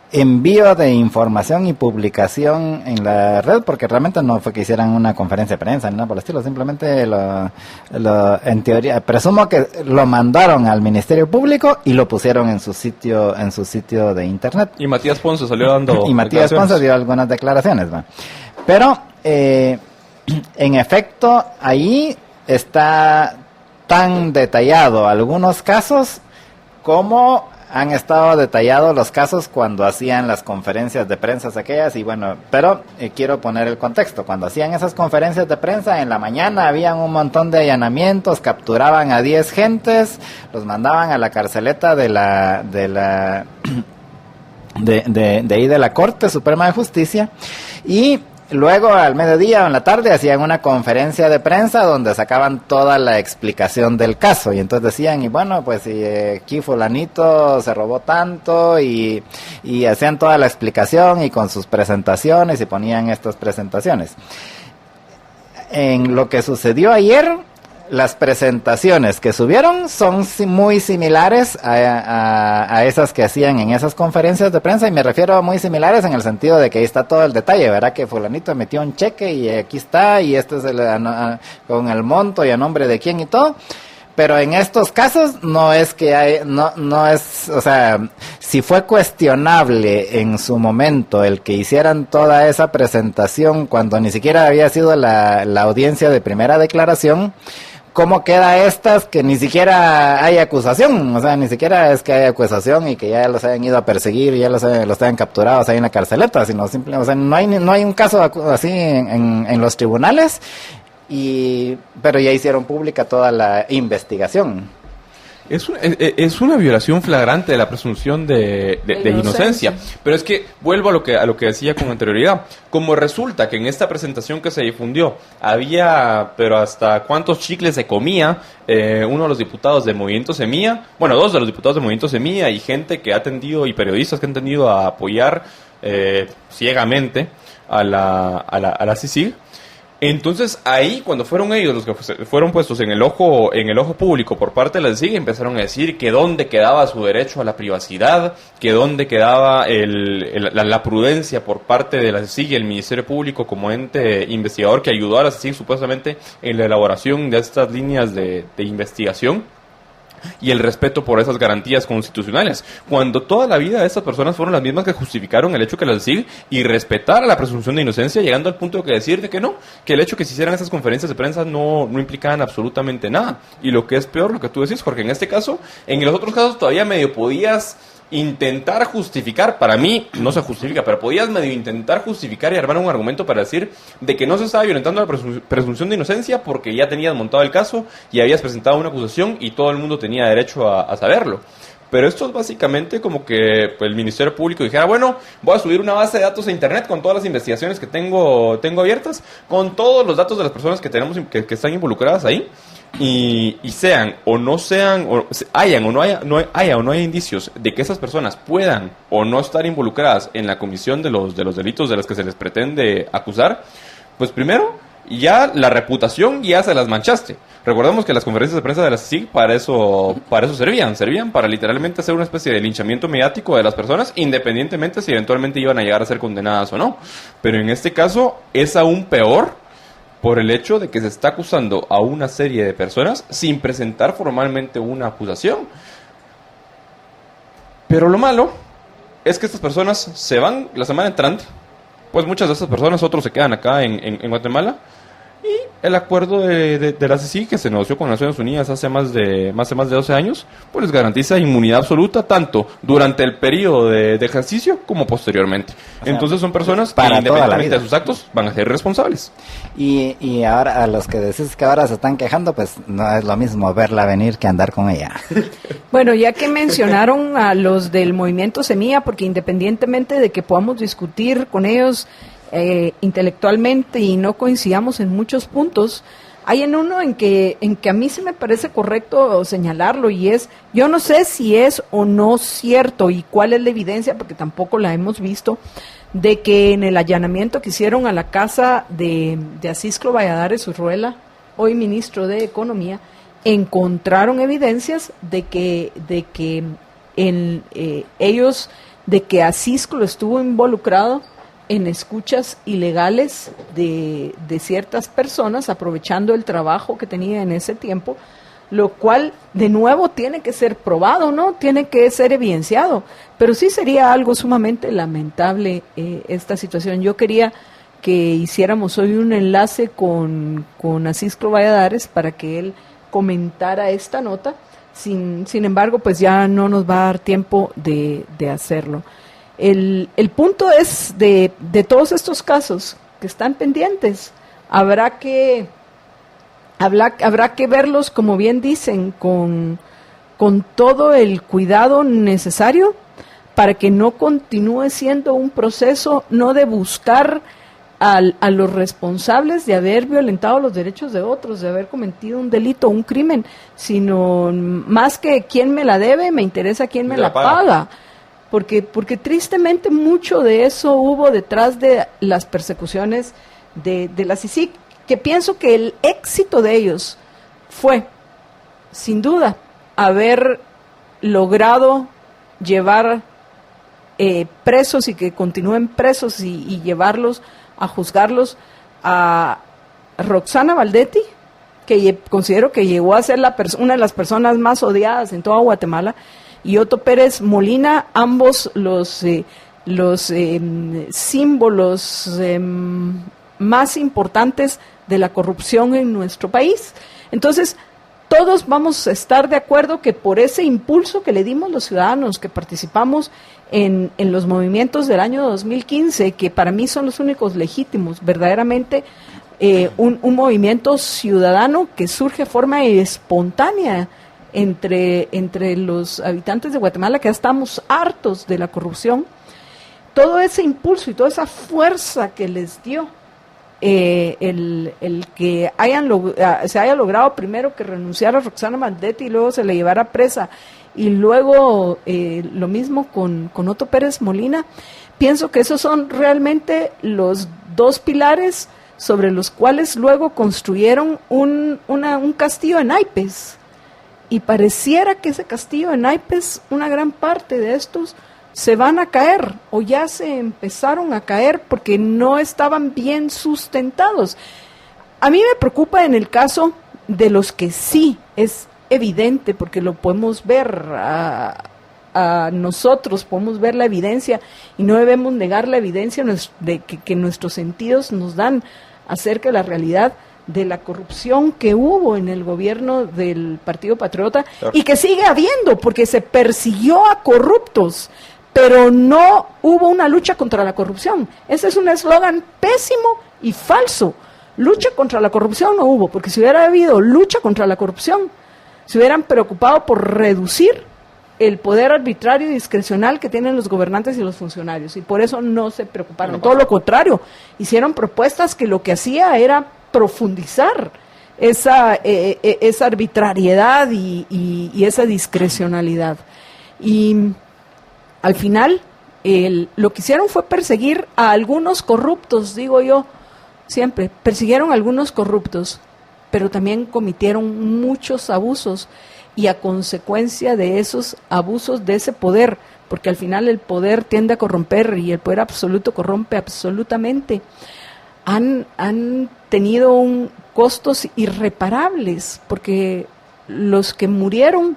[SPEAKER 4] envío de información y publicación en la red, porque realmente no fue que hicieran una conferencia de prensa ni nada por el estilo, simplemente en teoría, presumo que lo mandaron al Ministerio Público y lo pusieron en su sitio de internet.
[SPEAKER 3] Y Matías Ponce salió dando
[SPEAKER 4] y Matías Ponce dio algunas declaraciones, ¿va? Pero en efecto ahí está tan detallado algunos casos como han estado detallados los casos cuando hacían las conferencias de prensa aquellas. Y bueno, pero quiero poner el contexto. Cuando hacían esas conferencias de prensa, en la mañana habían un montón de allanamientos, capturaban a 10 gentes, los mandaban a la carceleta de ahí de la Corte Suprema de Justicia, y luego al mediodía o en la tarde hacían una conferencia de prensa donde sacaban toda la explicación del caso, y entonces decían, y bueno, pues aquí fulanito se robó tanto, y hacían toda la explicación y con sus presentaciones, y ponían estas presentaciones. En lo que sucedió ayer, las presentaciones que subieron son muy similares a esas que hacían en esas conferencias de prensa, y me refiero a muy similares en el sentido de que ahí está todo el detalle, ¿verdad? Que fulanito metió un cheque y aquí está, y este es con el monto y a nombre de quién y todo. Pero en estos casos no es que no es, o sea, si fue cuestionable en su momento el que hicieran toda esa presentación cuando ni siquiera había sido la audiencia de primera declaración, ¿cómo queda estas que ni siquiera hay acusación? O sea, ni siquiera es que hay acusación y que ya los hayan ido a perseguir y ya los hayan capturados ahí en la carceleta, sino simplemente, o sea, no hay un caso así en los tribunales, pero ya hicieron pública toda la investigación.
[SPEAKER 3] Es una violación flagrante de la presunción de inocencia. Pero es que vuelvo a lo que decía con anterioridad. Como resulta que en esta presentación que se difundió había, pero hasta cuántos chicles se comía uno de los diputados del Movimiento Semilla, bueno, 2 de los diputados del Movimiento Semilla, y gente que ha tendido, y periodistas que han tendido a apoyar ciegamente a la CICIG. Entonces ahí, cuando fueron ellos los que fueron puestos en el ojo público por parte de la SIG, empezaron a decir que dónde quedaba su derecho a la privacidad, que dónde quedaba la prudencia por parte de la SIG y el Ministerio Público como ente investigador que ayudó a la SIG supuestamente en la elaboración de estas líneas de investigación, y el respeto por esas garantías constitucionales, cuando toda la vida de estas personas fueron las mismas que justificaron el hecho que las SIG y respetara la presunción de inocencia, llegando al punto de decir de que no, que el hecho que se hicieran esas conferencias de prensa no implicaban absolutamente nada. Y lo que es peor, lo que tú decís, porque en este caso, en los otros casos todavía medio podías intentar justificar, para mí no se justifica, pero podías medio intentar justificar y armar un argumento para decir de que no se estaba violentando la presunción de inocencia porque ya tenías montado el caso y habías presentado una acusación y todo el mundo tenía derecho a saberlo. Pero esto es básicamente como que el Ministerio Público dijera, bueno, voy a subir una base de datos a internet con todas las investigaciones que tengo abiertas, con todos los datos de las personas que tenemos que están involucradas ahí, y sean o no sean, o hayan o no haya indicios de que esas personas puedan o no estar involucradas en la comisión de los delitos de los que se les pretende acusar, pues primero ya la reputación ya se las manchaste. Recordemos que las conferencias de prensa de la CICIG para eso servían para literalmente hacer una especie de linchamiento mediático de las personas, independientemente si eventualmente iban a llegar a ser condenadas o no. Pero en este caso es aún peor por el hecho de que se está acusando a una serie de personas sin presentar formalmente una acusación. Pero lo malo es que estas personas se van la semana entrante, pues muchas de estas personas, otros se quedan acá en Guatemala, y el acuerdo de la CICIG, que se negoció con Naciones Unidas hace más de 12 años, pues les garantiza inmunidad absoluta tanto durante el periodo de ejercicio como posteriormente. O sea, entonces son personas que independientemente de sus actos van a ser responsables.
[SPEAKER 4] Y ahora a los que decís que ahora se están quejando, pues no es lo mismo verla venir que andar con ella.
[SPEAKER 2] Bueno, ya que mencionaron a los del movimiento Semilla, porque independientemente de que podamos discutir con ellos intelectualmente y no coincidamos en muchos puntos, hay en uno en que a mí sí me parece correcto señalarlo, y es, yo no sé si es o no cierto y cuál es la evidencia, porque tampoco la hemos visto, de que en el allanamiento que hicieron a la casa de Acisclo Valladares Urruela, hoy ministro de Economía, encontraron evidencias de que Acisclo estuvo involucrado en escuchas ilegales de ciertas personas, aprovechando el trabajo que tenía en ese tiempo, lo cual de nuevo tiene que ser probado, ¿no? Tiene que ser evidenciado, pero sí sería algo sumamente lamentable esta situación. Yo quería que hiciéramos hoy un enlace con Acisclo Valladares para que él comentara esta nota, sin embargo, pues ya no nos va a dar tiempo de hacerlo. El punto es de todos estos casos que están pendientes, habrá que verlos, como bien dicen, con todo el cuidado necesario para que no continúe siendo un proceso no de buscar a los responsables de haber violentado los derechos de otros, de haber cometido un delito, un crimen, sino más que quién me la debe, me interesa quién me la paga. Porque tristemente mucho de eso hubo detrás de las persecuciones de la CICIG, que pienso que el éxito de ellos fue, sin duda, haber logrado llevar presos y que continúen presos y llevarlos a juzgarlos a Roxana Valdetti, que considero que llegó a ser una de las personas más odiadas en toda Guatemala, y Otto Pérez Molina, ambos los símbolos más importantes de la corrupción en nuestro país. Entonces, todos vamos a estar de acuerdo que por ese impulso que le dimos los ciudadanos que participamos en los movimientos del año 2015, que para mí son los únicos legítimos, verdaderamente un movimiento ciudadano que surge de forma espontánea entre los habitantes de Guatemala, que ya estamos hartos de la corrupción. Todo ese impulso y toda esa fuerza que les dio el que se haya logrado primero que renunciara a Roxana Valdetti y luego se le llevara presa, y luego lo mismo con Otto Pérez Molina, pienso que esos son realmente los dos pilares sobre los cuales luego construyeron un castillo en naipes. Y pareciera que ese castillo de naipes, una gran parte de estos se van a caer o ya se empezaron a caer porque no estaban bien sustentados. A mí me preocupa en el caso de los que sí es evidente, porque lo podemos ver, a nosotros podemos ver la evidencia y no debemos negar la evidencia de que nuestros sentidos nos dan acerca de la realidad de la corrupción que hubo en el gobierno del Partido Patriota, claro, y que sigue habiendo, porque se persiguió a corruptos, pero no hubo una lucha contra la corrupción. Ese es un eslogan pésimo y falso. Lucha contra la corrupción no hubo, porque si hubiera habido lucha contra la corrupción, se hubieran preocupado por reducir el poder arbitrario y discrecional que tienen los gobernantes y los funcionarios, y por eso no se preocuparon. Todo lo contrario, hicieron propuestas que lo que hacía era profundizar esa arbitrariedad y esa discrecionalidad. Y al final lo que hicieron fue perseguir a algunos corruptos, digo yo siempre, persiguieron a algunos corruptos, pero también cometieron muchos abusos, y a consecuencia de esos abusos de ese poder, porque al final el poder tiende a corromper y el poder absoluto corrompe absolutamente, han tenido costos irreparables, porque los que murieron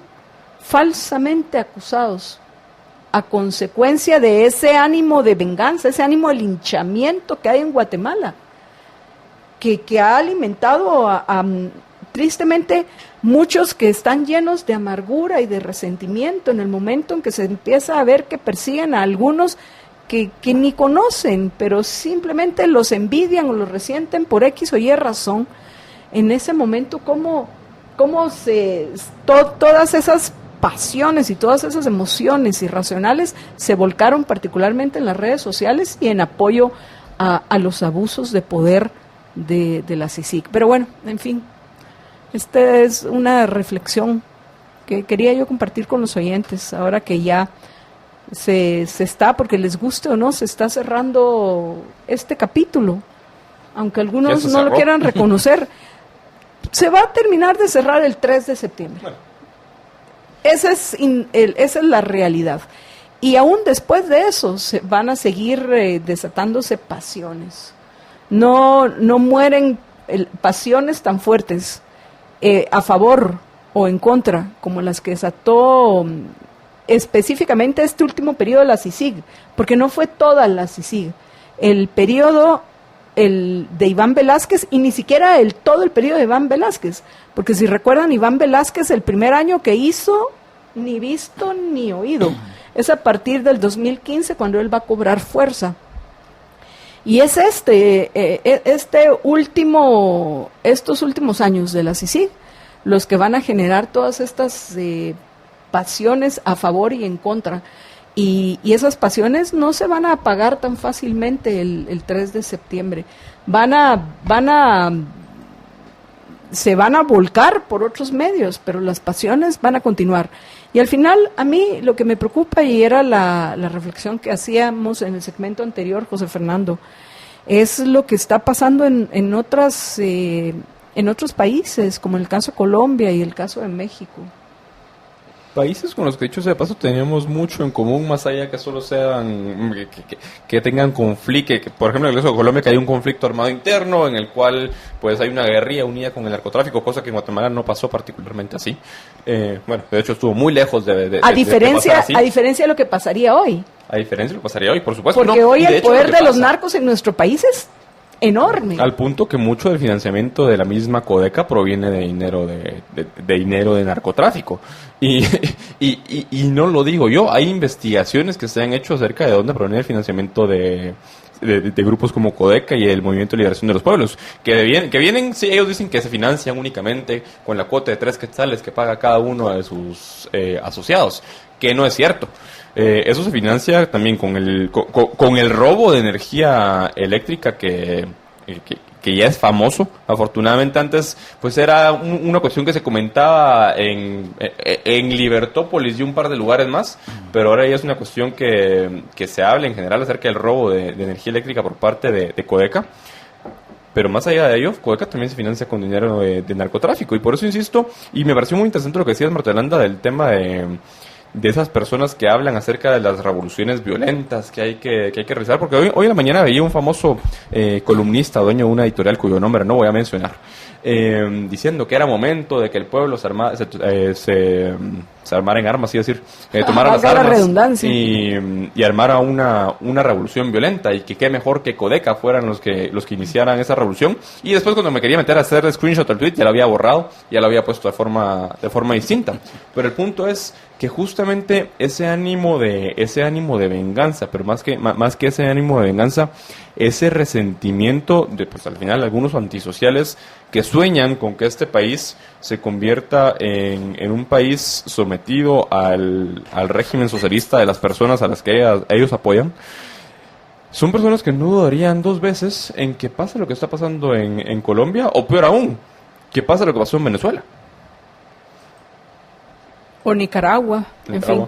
[SPEAKER 2] falsamente acusados a consecuencia de ese ánimo de venganza, ese ánimo de linchamiento que hay en Guatemala, que ha alimentado tristemente muchos que están llenos de amargura y de resentimiento en el momento en que se empieza a ver que persiguen a algunos que ni conocen, pero simplemente los envidian o los resienten por X o Y razón. En ese momento, cómo todas esas pasiones y todas esas emociones irracionales se volcaron particularmente en las redes sociales y en apoyo a los abusos de poder de la CICIG. Pero bueno, en fin, esta es una reflexión que quería yo compartir con los oyentes, ahora que ya se está, porque les guste o no, se está cerrando este capítulo, aunque algunos no lo quieran reconocer. Se va a terminar de cerrar el 3 de septiembre. Bueno. Esa es la realidad. Y aún después de eso se van a seguir desatándose pasiones. No mueren pasiones tan fuertes a favor o en contra como las que desató específicamente este último periodo de la CICIG, porque no fue toda la CICIG. El periodo de Iván Velázquez, y ni siquiera todo el periodo de Iván Velázquez, porque si recuerdan, Iván Velázquez el primer año que hizo, ni visto ni oído, es a partir del 2015 cuando él va a cobrar fuerza. Y es estos últimos años de la CICIG los que van a generar todas estas pasiones a favor y en contra. Y esas pasiones no se van a apagar tan fácilmente el 3 de septiembre. Se van a volcar por otros medios, pero las pasiones van a continuar. Y al final, a mí lo que me preocupa, y era la reflexión que hacíamos en el segmento anterior, José Fernando, es lo que está pasando en otros países, como el caso de Colombia y el caso de México.
[SPEAKER 3] Países con los que, dicho sea de paso, tenemos mucho en común, más allá que solo sean, que tengan conflicto, por ejemplo, en el caso de Colombia, que hay un conflicto armado interno, en el cual pues hay una guerrilla unida con el narcotráfico, cosa que en Guatemala no pasó particularmente así. Bueno, de hecho estuvo muy lejos de pasar así.
[SPEAKER 2] A diferencia de lo que pasaría hoy.
[SPEAKER 3] A diferencia de lo que pasaría hoy, por supuesto.
[SPEAKER 2] Porque hoy el poder de los narcos en nuestro país es enorme.
[SPEAKER 3] Al punto que mucho del financiamiento de la misma Codeca proviene de dinero de narcotráfico. Y no lo digo yo, hay investigaciones que se han hecho acerca de dónde proviene el financiamiento de grupos como Codeca y el Movimiento de Liberación de los Pueblos, que vienen, sí, ellos dicen que se financian únicamente con la cuota de 3 quetzales que paga cada uno de sus asociados, que no es cierto. Eso se financia también con el robo de energía eléctrica que ya es famoso. Afortunadamente antes pues era una cuestión que se comentaba en Libertópolis y un par de lugares más, pero ahora ya es una cuestión que se habla en general acerca del robo de energía eléctrica por parte de Codeca. Pero más allá de ello, Codeca también se financia con dinero de narcotráfico, y por eso insisto, y me pareció muy interesante lo que decías, Marta Yolanda, del tema de esas personas que hablan acerca de las revoluciones violentas que hay que realizar, porque hoy en la mañana veía un famoso columnista, dueño de una editorial cuyo nombre no voy a mencionar, diciendo que era momento de que el pueblo se armara en armas, es decir, tomara las armas y armara una revolución violenta, y que qué mejor que Codeca fueran los que iniciaran esa revolución. Y después, cuando me quería meter a hacer screenshot al tweet, ya lo había borrado, ya lo había puesto de forma distinta. Pero el punto es que justamente ese ánimo de venganza, pero más que ese ánimo de venganza, ese resentimiento de, pues al final, algunos antisociales que sueñan con que este país se convierta en un país sometido al régimen socialista de las personas a las que ellos apoyan, son personas que no dudarían dos veces en que pase lo que está pasando en Colombia, o peor aún, que pase lo que pasó en Venezuela.
[SPEAKER 2] O Nicaragua, en fin.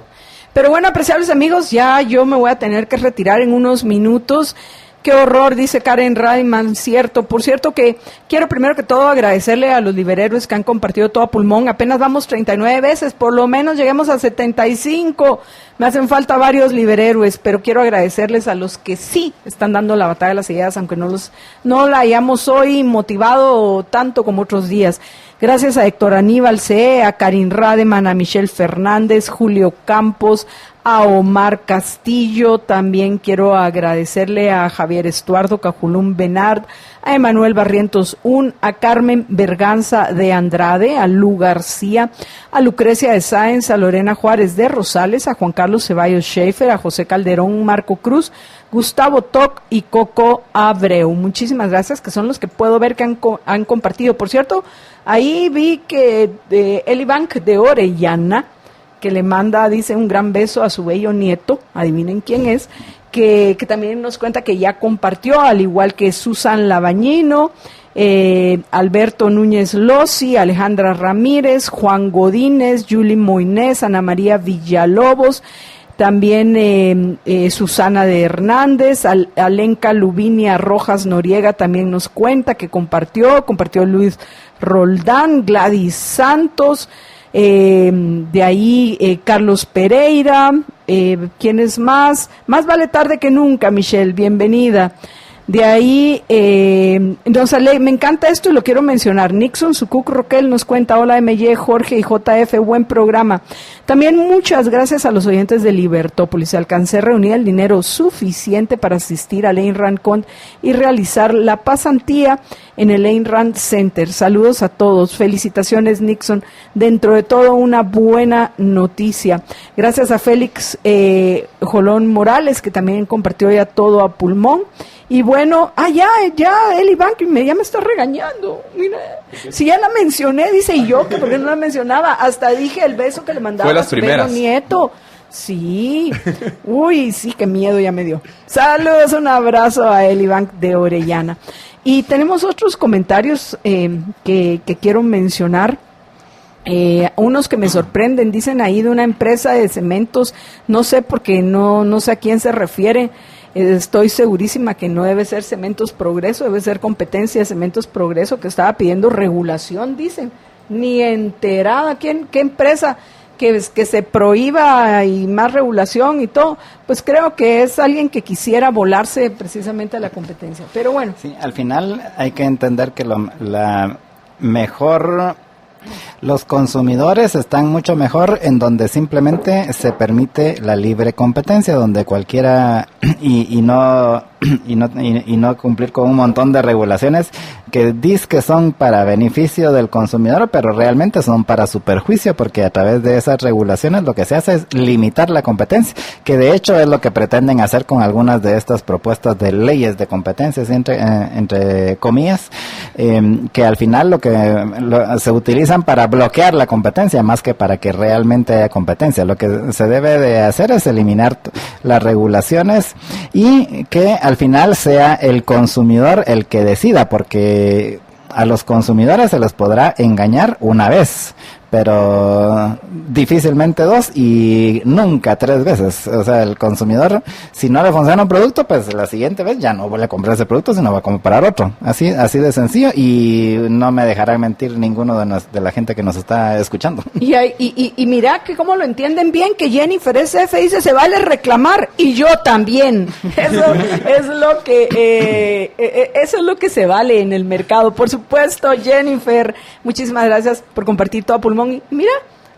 [SPEAKER 2] Pero bueno, apreciables amigos, ya yo me voy a tener que retirar en unos minutos. Qué horror, dice Karen Rayman, cierto. Por cierto que quiero primero que todo agradecerle a los liberhéroes que han compartido todo a pulmón. Apenas vamos 39 veces, por lo menos lleguemos a 75. Me hacen falta varios liberhéroes, pero quiero agradecerles a los que sí están dando la batalla de las ideas, aunque no la hayamos hoy motivado tanto como otros días. Gracias a Héctor Aníbal C., a Karin Rademan, a Michelle Fernández, Julio Campos, a Omar Castillo, también quiero agradecerle a Javier Estuardo Cajulún Benard, a Emanuel Barrientos a Carmen Berganza de Andrade, a Lu García, a Lucrecia de Sáenz, a Lorena Juárez de Rosales, a Juan Carlos Ceballos Schaefer, a José Calderón, Marco Cruz, Gustavo Toc y Coco Abreu. Muchísimas gracias, que son los que puedo ver que han compartido. Por cierto, ahí vi que Eli Bank de Orellana, que le manda, dice, un gran beso a su bello nieto, adivinen quién es, que también nos cuenta que ya compartió, al igual que Susan Labañino, Alberto Núñez Lossi, Alejandra Ramírez, Juan Godínez, Julie Moinés, Ana María Villalobos, también Susana de Hernández, Alenka Lubinia Rojas Noriega también nos cuenta que compartió Luis Roldán, Gladys Santos, de ahí Carlos Pereira, ¿quién es más? Más vale tarde que nunca, Michelle, bienvenida. De ahí, me encanta esto y lo quiero mencionar. Nixon Sucuc Roquel nos cuenta, hola MY, Jorge y JF, buen programa. También muchas gracias a los oyentes de Libertópolis. Alcancé a reunir el dinero suficiente para asistir al Ayn Rand Con y realizar la pasantía en el Ayn Rand Center. Saludos a todos. Felicitaciones, Nixon. Dentro de todo, una buena noticia. Gracias a Félix Jolón Morales, que también compartió ya todo a pulmón. Y bueno, ya, Eli Bank ya me está regañando. Mira, si ya la mencioné, dice, y yo, que por qué no la mencionaba. Hasta dije el beso que le mandaba a su bello nieto. Sí, uy, sí, qué miedo ya me dio. Saludos, un abrazo a Eli Bank de Orellana. Y tenemos otros comentarios que quiero mencionar. Unos que me sorprenden, dicen ahí de una empresa de cementos, no sé porque no sé a quién se refiere. Estoy segurísima que no debe ser Cementos Progreso, debe ser Competencia de Cementos Progreso, que estaba pidiendo regulación, dicen. Ni enterada, ¿qué empresa que se prohíba y más regulación y todo? Pues creo que es alguien que quisiera volarse precisamente a la competencia. Pero bueno.
[SPEAKER 4] Sí, al final hay que entender que la mejor... Los consumidores están mucho mejor en donde simplemente se permite la libre competencia, donde cualquiera y no cumplir con un montón de regulaciones que dice que son para beneficio del consumidor, pero realmente son para su perjuicio, porque a través de esas regulaciones lo que se hace es limitar la competencia, que de hecho es lo que pretenden hacer con algunas de estas propuestas de leyes de competencias, entre comillas, que al final se utilizan para bloquear la competencia más que para que realmente haya competencia. Lo que se debe de hacer es eliminar las regulaciones y que al final sea el consumidor el que decida, porque a los consumidores se les podrá engañar una vez, pero difícilmente dos y nunca 3 veces. O sea, el consumidor, si no le funciona un producto, pues la siguiente vez ya no vuelve a comprar ese producto, sino va a comprar otro. Así de sencillo, y no me dejará mentir ninguno de la gente que nos está escuchando.
[SPEAKER 2] Y mira que cómo lo entienden bien, que Jennifer SF dice, se vale reclamar, y yo también. Eso es lo que se vale en el mercado. Por supuesto, Jennifer, muchísimas gracias por compartir todo a pulmón. Y mira,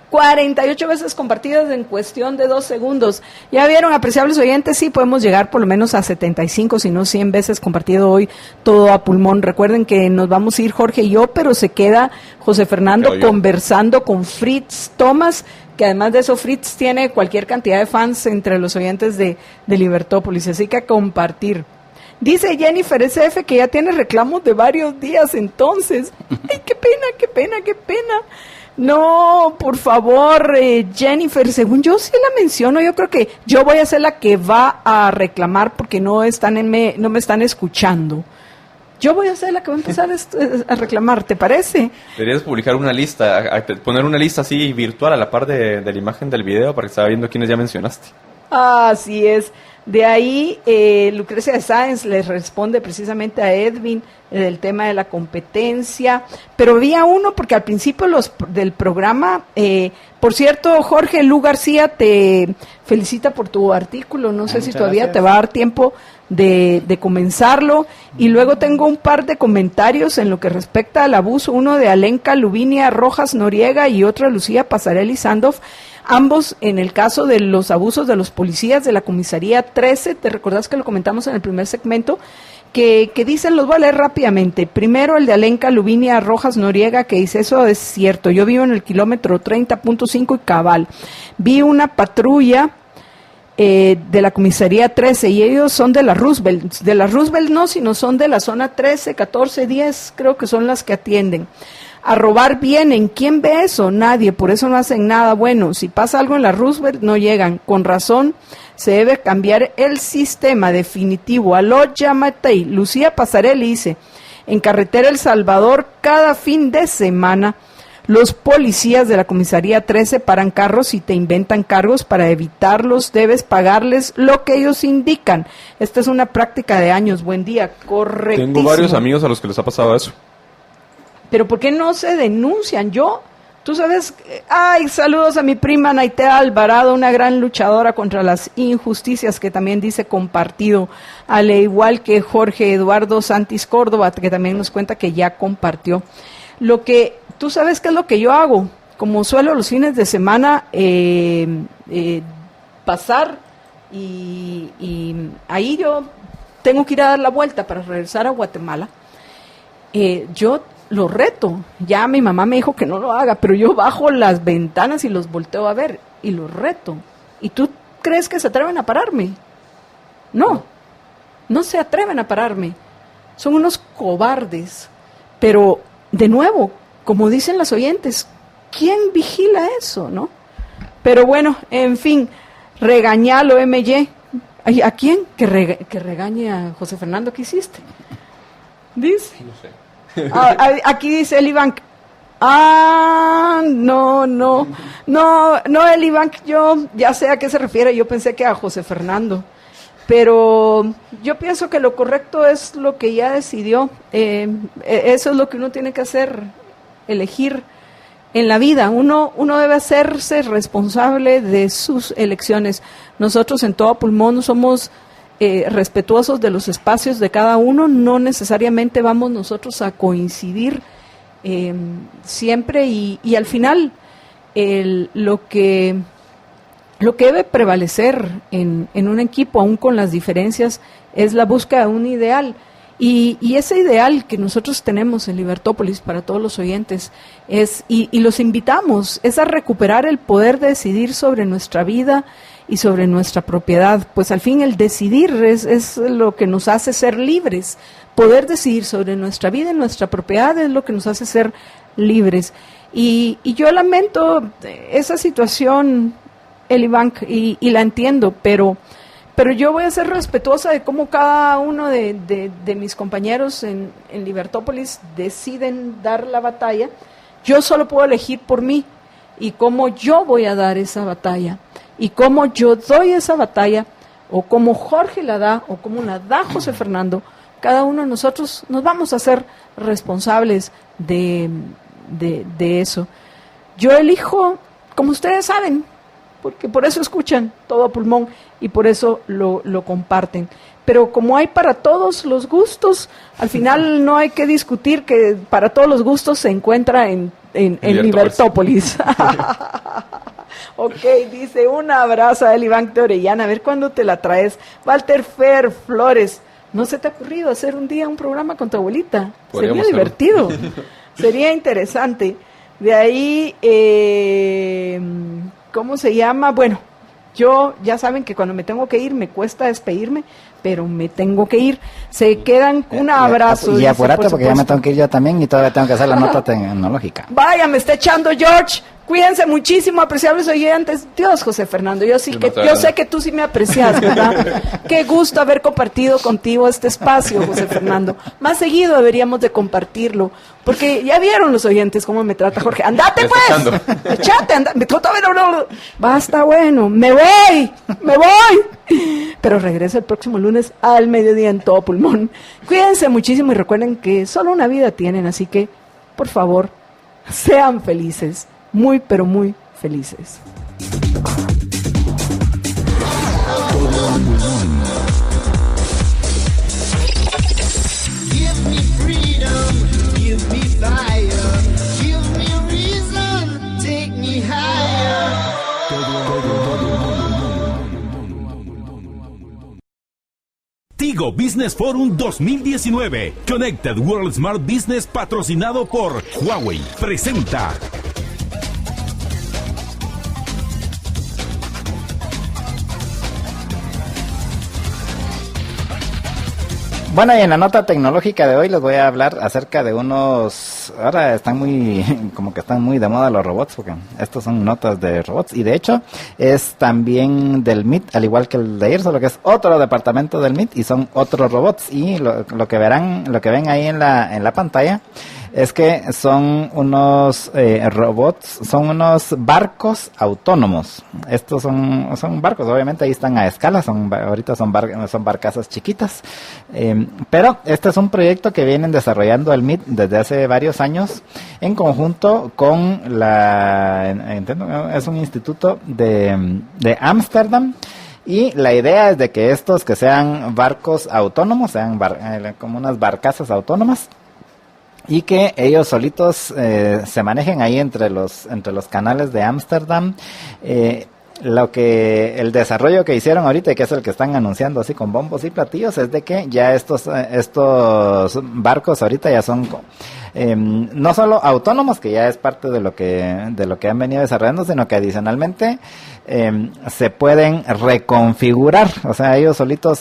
[SPEAKER 2] 48 veces compartidas en cuestión de 2 segundos. Ya vieron, apreciables oyentes, sí podemos llegar por lo menos a 75, si no 100 veces compartido hoy todo a pulmón. Recuerden que nos vamos a ir Jorge y yo, pero se queda José Fernando conversando con Fritz Thomas, que además de eso Fritz tiene cualquier cantidad de fans entre los oyentes de Libertópolis, así que a compartir. Dice Jennifer SF que ya tiene reclamos de varios días entonces. ¡Ay, qué pena! No, por favor, Jennifer, según yo sí la menciono, yo creo que yo voy a ser la que va a reclamar porque no me están escuchando. Yo voy a ser la que va a empezar a reclamar, ¿te parece?
[SPEAKER 3] Deberías publicar una lista, poner una lista así virtual a la par de la imagen del video para que se vaya viendo quiénes ya mencionaste.
[SPEAKER 2] Así es. De ahí, Lucrecia de Sáenz les responde precisamente a Edwin del tema de la competencia, pero había uno porque al principio del programa, por cierto, Jorge Lu García te felicita por tu artículo, no sé si todavía gracias. Te va a dar tiempo de comenzarlo. Y luego tengo un par de comentarios en lo que respecta al abuso, uno de Alenka Lubinia Rojas Noriega y otro de Lucía Pasarelli Sandoff, ambos en el caso de los abusos de los policías de la comisaría 13. ¿Te recordás que lo comentamos en el primer segmento? Que dicen, los voy a leer rápidamente. Primero el de Alenka Lubinia Rojas Noriega, que dice, eso es cierto, yo vivo en el kilómetro 30.5 y cabal, vi una patrulla de la comisaría 13 y ellos son de la Roosevelt no, sino son de la zona 13, 14, 10, creo que son las que atienden. A robar vienen, ¿quién ve eso? Nadie, por eso no hacen nada bueno. Si pasa algo en la Roosevelt no llegan, con razón se debe cambiar el sistema definitivo. Aló, Yamatei. Lucía Pasarelli dice, en carretera El Salvador cada fin de semana los policías de la comisaría 13 paran carros y te inventan cargos para evitarlos, debes pagarles lo que ellos indican. Esta es una práctica de años. Buen día, correctísimo.
[SPEAKER 3] Tengo varios amigos a los que les ha pasado eso.
[SPEAKER 2] Pero ¿por qué no se denuncian? Tú sabes, saludos a mi prima Naitea Alvarado, una gran luchadora contra las injusticias, que también dice compartido, al igual que Jorge Eduardo Santis Córdoba, que también nos cuenta que ya compartió. Tú sabes qué es lo que yo hago, como suelo los fines de semana pasar y ahí yo tengo que ir a dar la vuelta para regresar a Guatemala. Yo lo reto, ya mi mamá me dijo que no lo haga, pero yo bajo las ventanas y los volteo a ver y los reto. ¿Y tú crees que se atreven a pararme? No se atreven a pararme. Son unos cobardes. Pero, de nuevo, como dicen las oyentes, ¿quién vigila eso, no? Pero bueno, en fin, regañalo, MY. ¿A quién? Que regañe a José Fernando, ¿qué hiciste? Dice.
[SPEAKER 3] No sé.
[SPEAKER 2] Aquí dice el Iván. No, el Iván, yo ya sé a qué se refiere. Yo pensé que a José Fernando. Pero yo pienso que lo correcto es lo que ya decidió. Eso es lo que uno tiene que hacer, elegir en la vida. Uno debe hacerse responsable de sus elecciones. Nosotros en Todo Pulmón somos respetuosos de los espacios de cada uno. No necesariamente vamos nosotros a coincidir siempre y al final lo que debe prevalecer en un equipo, aún con las diferencias, es la búsqueda de un ideal. Y ese ideal que nosotros tenemos en Libertópolis para todos los oyentes y los invitamos, es a recuperar el poder de decidir sobre nuestra vida y sobre nuestra propiedad. Pues al fin el decidir es lo que nos hace ser libres. Poder decidir sobre nuestra vida y nuestra propiedad es lo que nos hace ser libres. Y yo lamento esa situación, Elibank, y la entiendo, pero yo voy a ser respetuosa de cómo cada uno de mis compañeros en Libertópolis deciden dar la batalla. Yo solo puedo elegir por mí y cómo yo voy a dar esa batalla y cómo yo doy esa batalla, o cómo Jorge la da, o cómo la da José Fernando. Cada uno de nosotros nos vamos a ser responsables de eso. Yo elijo, como ustedes saben, porque por eso escuchan Todo Pulmón y por eso lo comparten. Pero como hay para todos los gustos, al final no hay que discutir que para todos los gustos se encuentra en Libertópolis. Ok, dice, un abrazo a Elibank de Orellana, a ver cuándo te la traes. Walter Fer Flores, ¿no se te ha ocurrido hacer un día un programa con tu abuelita? Sería divertido, sería interesante. De ahí, ¿cómo se llama? Bueno, yo ya saben que cuando me tengo que ir me cuesta despedirme, pero me tengo que ir. Se quedan un abrazo.
[SPEAKER 4] Y apurate porque ya me tengo que ir yo también y todavía tengo que hacer la nota tecnológica.
[SPEAKER 2] Vaya, me está echando George. Cuídense muchísimo, apreciables oyentes. Dios, José Fernando, yo sé que tú sí me aprecias, ¿verdad? Qué gusto haber compartido contigo este espacio, José Fernando. Más seguido deberíamos de compartirlo, porque ya vieron los oyentes cómo me trata Jorge. ¡Andate pues! ¡Echate! Basta, bueno, me voy. Pero regreso el próximo lunes al mediodía en Todo Pulmón. Cuídense muchísimo y recuerden que solo una vida tienen, así que, por favor, sean felices. Muy, pero muy felices.
[SPEAKER 1] Tigo Business Forum 2019. Connected World Smart Business patrocinado por Huawei. Presenta.
[SPEAKER 4] Bueno, y en la nota tecnológica de hoy les voy a hablar acerca de unos... Ahora están como que están muy de moda los robots, porque estos son notas de robots. Y de hecho, es también del MIT, al igual que el de ayer, solo que es otro departamento del MIT y son otros robots. Y lo que ven ahí en la pantalla es que son unos robots, son unos barcos autónomos. Estos son barcos, obviamente ahí están a escala, ahorita son barcazas chiquitas. Pero este es un proyecto que vienen desarrollando el MIT desde hace varios años en conjunto con es un instituto de Ámsterdam. Y la idea es de que estos que sean barcos autónomos, sean como unas barcazas autónomas, y que ellos solitos se manejen ahí entre los canales de Ámsterdam. El desarrollo que hicieron ahorita, y que es el que están anunciando así con bombos y platillos, es de que ya estos barcos ahorita ya son no solo autónomos, que ya es parte de lo que han venido desarrollando, sino que adicionalmente se pueden reconfigurar. O sea, ellos solitos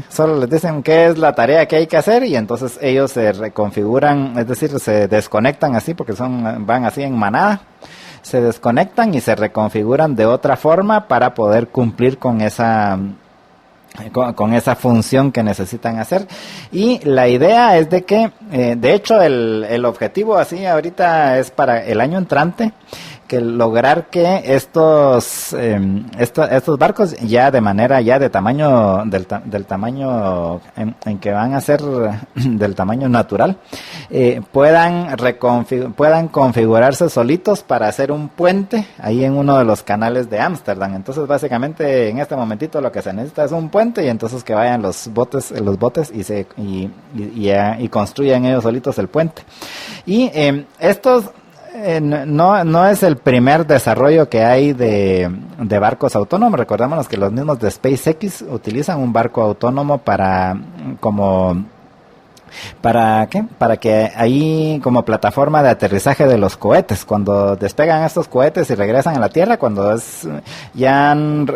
[SPEAKER 4] solo les dicen qué es la tarea que hay que hacer, y entonces ellos se reconfiguran, es decir, se desconectan así, porque van así en manada, se desconectan y se reconfiguran de otra forma para poder cumplir con esa función que necesitan hacer. Y la idea es de que, de hecho, el objetivo así ahorita es para el año entrante, que lograr que estos barcos ya de manera de tamaño del tamaño en que van a ser del tamaño natural, puedan configurarse solitos para hacer un puente ahí en uno de los canales de Ámsterdam. Entonces básicamente en este momentito lo que se necesita es un puente, y entonces que vayan los botes y construyan ellos solitos el puente. Y estos no es el primer desarrollo que hay de barcos autónomos. Recordémonos que los mismos de SpaceX utilizan un barco autónomo ¿para qué? Para que ahí como plataforma de aterrizaje de los cohetes, cuando despegan estos cohetes y regresan a la Tierra, cuando ya han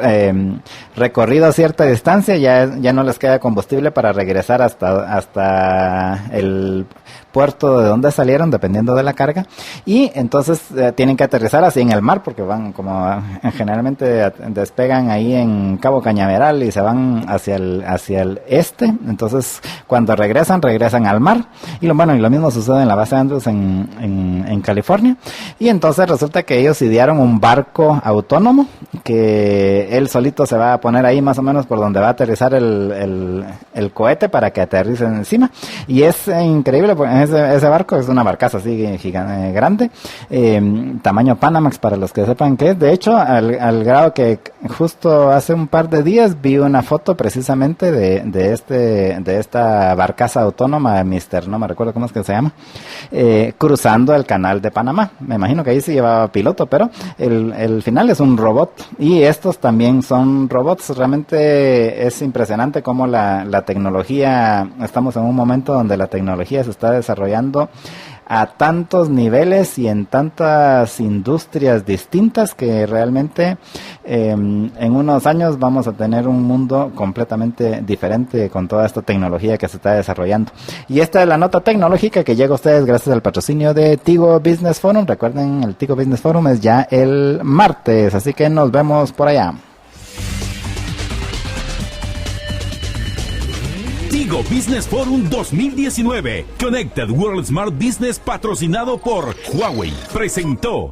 [SPEAKER 4] recorrido cierta distancia, ya no les queda combustible para regresar hasta el puerto de donde salieron, dependiendo de la carga, y entonces tienen que aterrizar así en el mar, porque van generalmente despegan ahí en Cabo Cañaveral y se van hacia el este. Entonces cuando regresan al mar, y lo mismo sucede en la base Andrews en California. Y entonces resulta que ellos idearon un barco autónomo que él solito se va a poner ahí más o menos por donde va a aterrizar el cohete, para que aterrice encima. Y es increíble, porque ese barco es una barcaza así gigante, grande, tamaño Panamax, para los que sepan qué es. De hecho, al grado que justo hace un par de días vi una foto precisamente de esta barcaza autónoma, no me recuerdo cómo es que se llama, cruzando el canal de Panamá. Me imagino que ahí sí llevaba piloto, pero el final es un robot, y estos también son robots. Realmente es impresionante cómo la tecnología, estamos en un momento donde la tecnología se está desarrollando a tantos niveles y en tantas industrias distintas, que realmente en unos años vamos a tener un mundo completamente diferente con toda esta tecnología que se está desarrollando. Y esta es la nota tecnológica que llega a ustedes gracias al patrocinio de Tigo Business Forum. Recuerden, el Tigo Business Forum es ya el martes, así que nos vemos por allá.
[SPEAKER 1] Tigo Business Forum 2019. Connected World Smart Business patrocinado por Huawei. Presentó.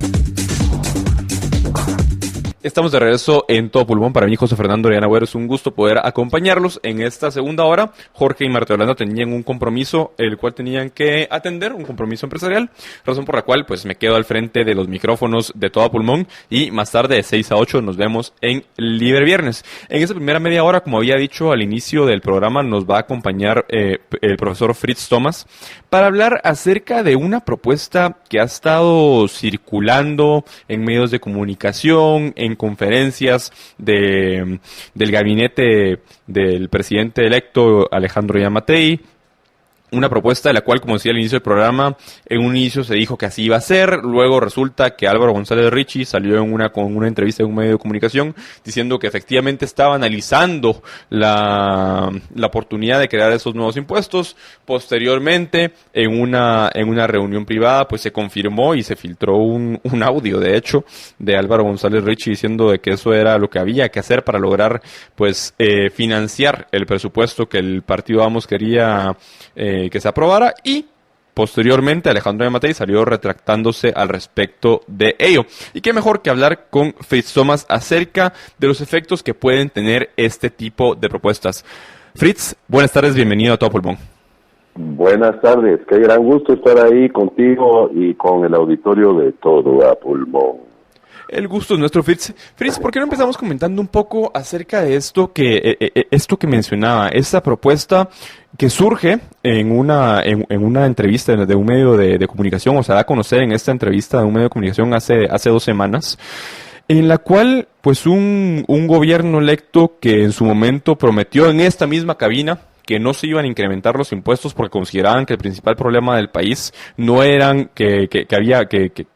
[SPEAKER 3] Estamos de regreso en Todo Pulmón. Para mí, José Fernando Orellana Güero, es un gusto poder acompañarlos en esta segunda hora. Jorge y Marta Yolanda tenían un compromiso, el cual tenían que atender, un compromiso empresarial, razón por la cual pues me quedo al frente de los micrófonos de Todo Pulmón, y más tarde de 6 a 8 nos vemos en Libre Viernes. En esta primera media hora, como había dicho al inicio del programa, nos va a acompañar el profesor Fritz Thomas para hablar acerca de una propuesta que ha estado circulando en medios de comunicación, en en conferencias del gabinete del presidente electo Alejandro Yamatei. Una propuesta de la cual, como decía al inicio del programa, en un inicio se dijo que así iba a ser, luego resulta que Álvaro González Richie salió con una entrevista en un medio de comunicación diciendo que efectivamente estaba analizando la oportunidad de crear esos nuevos impuestos. Posteriormente, en una reunión privada, pues se confirmó y se filtró un audio, de hecho, de Álvaro González Richie diciendo de que eso era lo que había que hacer para lograr, pues, financiar el presupuesto que el partido Vamos quería que se aprobara, y posteriormente Alejandro Yamatei salió retractándose al respecto de ello. Y qué mejor que hablar con Fritz Thomas acerca de los efectos que pueden tener este tipo de propuestas. Fritz, buenas tardes, bienvenido a Todo Pulmón.
[SPEAKER 5] Buenas tardes, qué gran gusto estar ahí contigo y con el auditorio de Todo a Pulmón.
[SPEAKER 3] El gusto es nuestro, Fritz. Fritz, ¿por qué no empezamos comentando un poco acerca de esto que mencionaba, esa propuesta que surge en una entrevista de un medio de comunicación, o sea, da a conocer en esta entrevista de un medio de comunicación hace 2 semanas, en la cual, pues, un gobierno electo que en su momento prometió en esta misma cabina que no se iban a incrementar los impuestos porque consideraban que el principal problema del país no eran que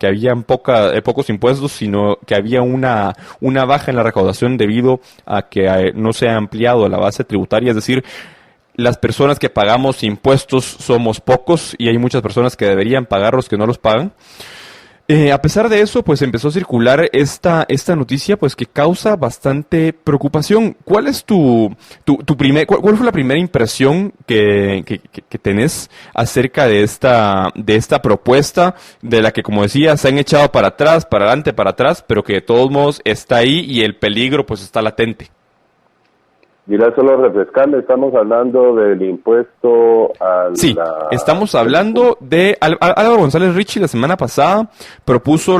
[SPEAKER 3] habían pocos impuestos, sino que había una baja en la recaudación debido a que no se ha ampliado la base tributaria, es decir, las personas que pagamos impuestos somos pocos y hay muchas personas que deberían pagarlos que no los pagan. A pesar de eso, pues empezó a circular esta noticia, pues que causa bastante preocupación. ¿Cuál es cuál fue la primera impresión que tenés acerca de esta propuesta, de la que, como decía, se han echado para atrás, para adelante, para atrás, pero que de todos modos está ahí y el peligro pues está latente?
[SPEAKER 5] Mira, solo refrescando, estamos hablando del impuesto a
[SPEAKER 3] Sí, estamos hablando de Álvaro González Richie la semana pasada propuso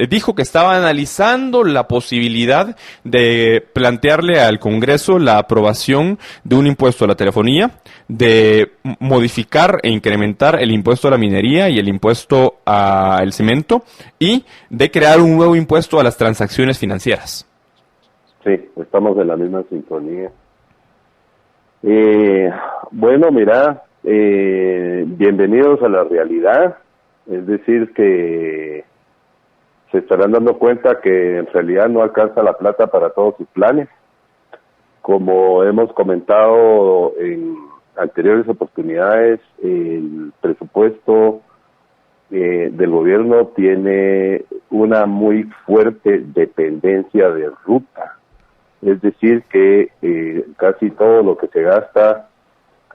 [SPEAKER 3] dijo que estaba analizando la posibilidad de plantearle al Congreso la aprobación de un impuesto a la telefonía, de modificar e incrementar el impuesto a la minería y el impuesto al cemento, y de crear un nuevo impuesto a las transacciones financieras.
[SPEAKER 5] Sí, estamos en la misma sintonía. Bueno, mira, bienvenidos a la realidad, es decir, que se estarán dando cuenta que en realidad no alcanza la plata para todos sus planes. Como hemos comentado en anteriores oportunidades, el presupuesto del gobierno tiene una muy fuerte dependencia de ruta. Es decir, que casi todo lo que se gasta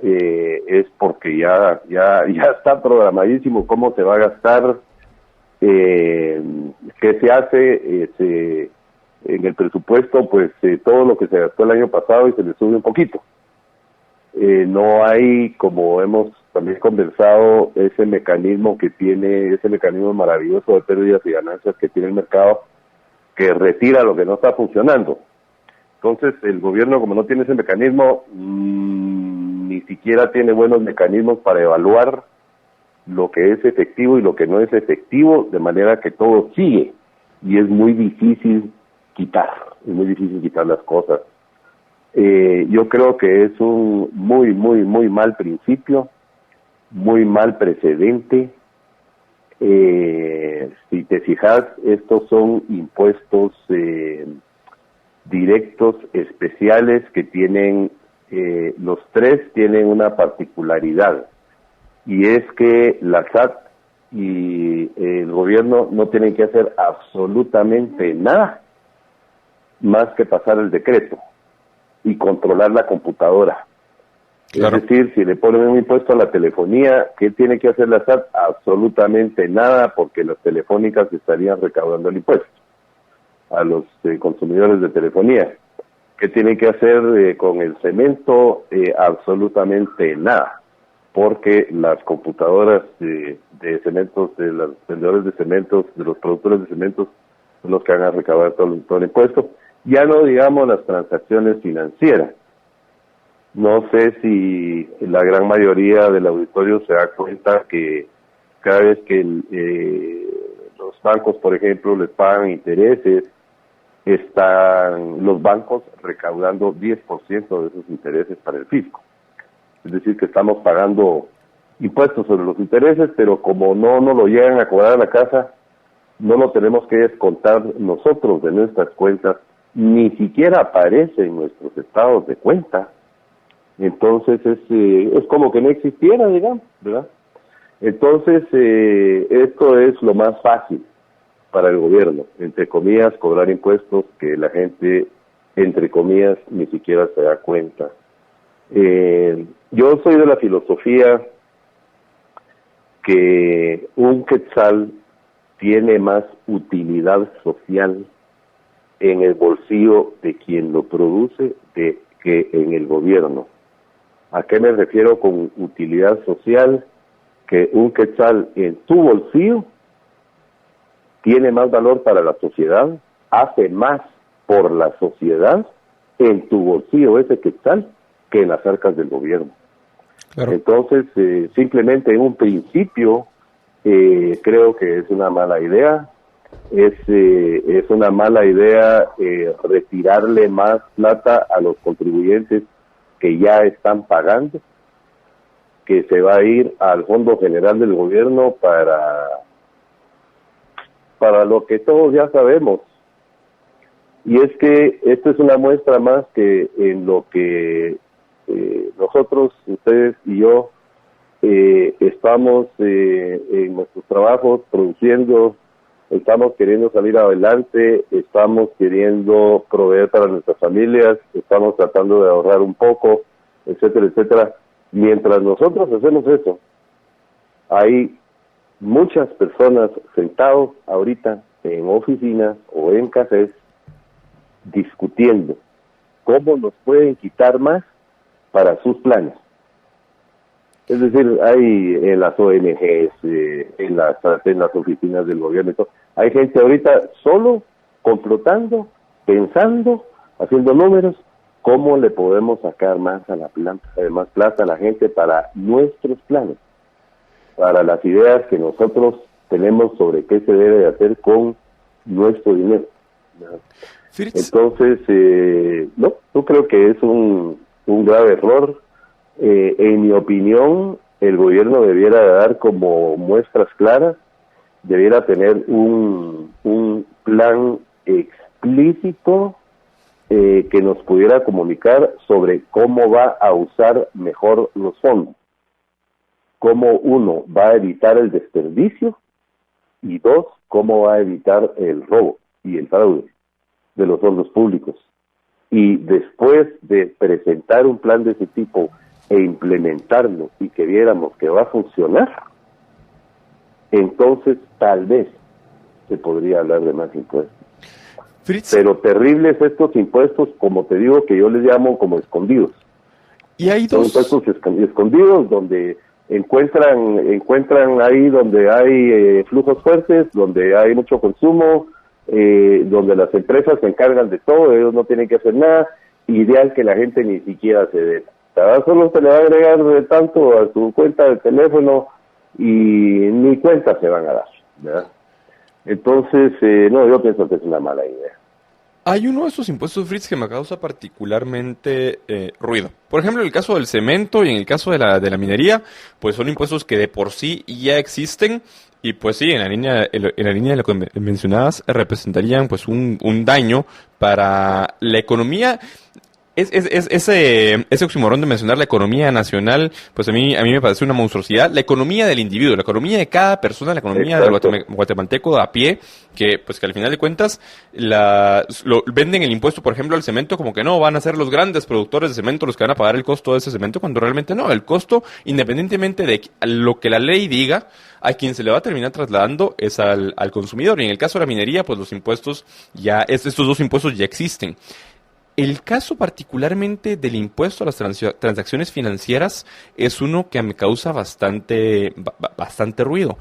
[SPEAKER 5] es porque ya está programadísimo cómo se va a gastar, qué se hace en el presupuesto, pues todo lo que se gastó el año pasado y se le sube un poquito. No hay, como hemos también conversado, ese mecanismo maravilloso de pérdidas y ganancias que tiene el mercado, que retira lo que no está funcionando. Entonces, el gobierno, como no tiene ese mecanismo, ni siquiera tiene buenos mecanismos para evaluar lo que es efectivo y lo que no es efectivo, de manera que todo sigue, y es muy difícil quitar las cosas. Yo creo que es un muy, muy, muy mal principio, muy mal precedente. Si te fijas, estos son impuestos directos especiales que tienen, los tres tienen una particularidad, y es que la SAT y el gobierno no tienen que hacer absolutamente nada más que pasar el decreto y controlar la computadora. Claro. Es decir, si le ponen un impuesto a la telefonía, ¿qué tiene que hacer la SAT? Absolutamente nada, porque las telefónicas estarían recaudando el impuesto a los consumidores de telefonía. ¿Qué tienen que hacer con el cemento? Absolutamente nada, porque las computadoras de cementos, de los vendedores de cementos, de los productores de cementos, son los que van a recaudar todo el impuesto. Ya no digamos las transacciones financieras. No sé si la gran mayoría del auditorio se da cuenta que cada vez que los bancos, por ejemplo, les pagan intereses están los bancos recaudando 10% de esos intereses para el fisco. Es decir, que estamos pagando impuestos sobre los intereses, pero como no nos lo llegan a cobrar a la casa, no lo tenemos que descontar nosotros de nuestras cuentas, ni siquiera aparece en nuestros estados de cuenta. Entonces es como que no existiera, digamos, ¿verdad? Entonces esto es lo más fácil para el gobierno, entre comillas, cobrar impuestos que la gente, entre comillas, ni siquiera se da cuenta. Yo soy de la filosofía que un quetzal tiene más utilidad social en el bolsillo de quien lo produce que en el gobierno. ¿A qué me refiero con utilidad social? Que un quetzal en tu bolsillo tiene más valor para la sociedad, hace más por la sociedad en tu bolsillo ese quetzal que en las arcas del gobierno. Claro. Entonces, simplemente en un principio, creo que es una mala idea. Es una mala idea retirarle más plata a los contribuyentes que ya están pagando, que se va a ir al Fondo General del Gobierno para lo que todos ya sabemos. Y es que esto es una muestra más que en lo que nosotros, ustedes y yo, estamos en nuestros trabajos produciendo, estamos queriendo salir adelante, estamos queriendo proveer para nuestras familias, estamos tratando de ahorrar un poco, etcétera, etcétera. Mientras nosotros hacemos eso, hay muchas personas sentados ahorita en oficinas o en cafés discutiendo cómo nos pueden quitar más para sus planes. Es decir, hay en las ONGs, en las oficinas del gobierno y todo, hay gente ahorita solo complotando, pensando, haciendo números, cómo le podemos sacar más a la planta, más plata a la gente para nuestros planes, para las ideas que nosotros tenemos sobre qué se debe de hacer con nuestro dinero. Entonces, no, yo creo que es un grave error. En mi opinión, el gobierno debiera dar como muestras claras, debiera tener un plan explícito que nos pudiera comunicar sobre cómo va a usar mejor los fondos, cómo uno va a evitar el desperdicio y dos, cómo va a evitar el robo y el fraude de los fondos públicos. Y después de presentar un plan de ese tipo e implementarlo y que viéramos que va a funcionar, entonces tal vez se podría hablar de más impuestos.
[SPEAKER 3] Fritz.
[SPEAKER 5] Pero terribles estos impuestos, como te digo, que yo les llamo como escondidos.
[SPEAKER 3] Y hay
[SPEAKER 5] dos... Son impuestos escondidos donde encuentran ahí donde hay flujos fuertes, donde hay mucho consumo, donde las empresas se encargan de todo, ellos no tienen que hacer nada, ideal que la gente ni siquiera se dé. Solo se le va a agregar de tanto a su cuenta de teléfono y ni cuenta se van a dar, ¿verdad? Entonces, no, yo pienso que es una mala idea.
[SPEAKER 3] Hay uno de esos impuestos, Fritz, que me causa particularmente ruido. Por ejemplo, en el caso del cemento y en el caso de la minería, pues son impuestos que de por sí ya existen y pues sí, en la línea de lo que mencionabas, representarían pues un daño para la economía. Ese oxímoron de mencionar la economía nacional, pues a mí me parece una monstruosidad. La economía del individuo, la economía de cada persona, la economía del guatemalteco a pie, que pues que al final de cuentas venden el impuesto, por ejemplo, al cemento como que no, van a ser los grandes productores de cemento los que van a pagar el costo de ese cemento, cuando realmente no. El costo, independientemente de lo que la ley diga, a quien se le va a terminar trasladando es al consumidor. Y en el caso de la minería, pues los impuestos estos dos impuestos ya existen. El caso particularmente del impuesto a las transacciones financieras es uno que me causa bastante ruido.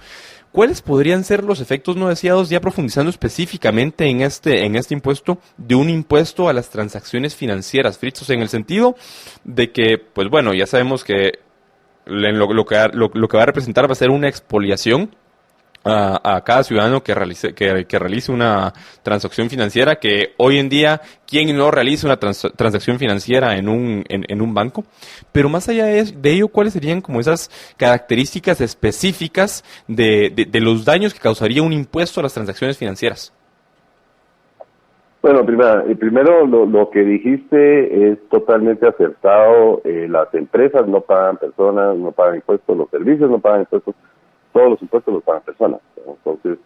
[SPEAKER 3] ¿Cuáles podrían ser los efectos no deseados, ya profundizando específicamente en este impuesto, de un impuesto a las transacciones financieras, Fritz? O sea, en el sentido de que, pues bueno, ya sabemos que lo que va a representar va a ser una expoliación a cada ciudadano que realice una transacción financiera, que hoy en día, ¿quién no realiza una transacción financiera en un banco? Pero más allá de ello, ¿cuáles serían como esas características específicas de los daños que causaría un impuesto a las transacciones financieras?
[SPEAKER 5] Bueno, primero lo que dijiste es totalmente acertado. Las empresas no pagan personas, no pagan impuestos, los servicios no pagan impuestos, todos los impuestos los pagan personas. Entonces,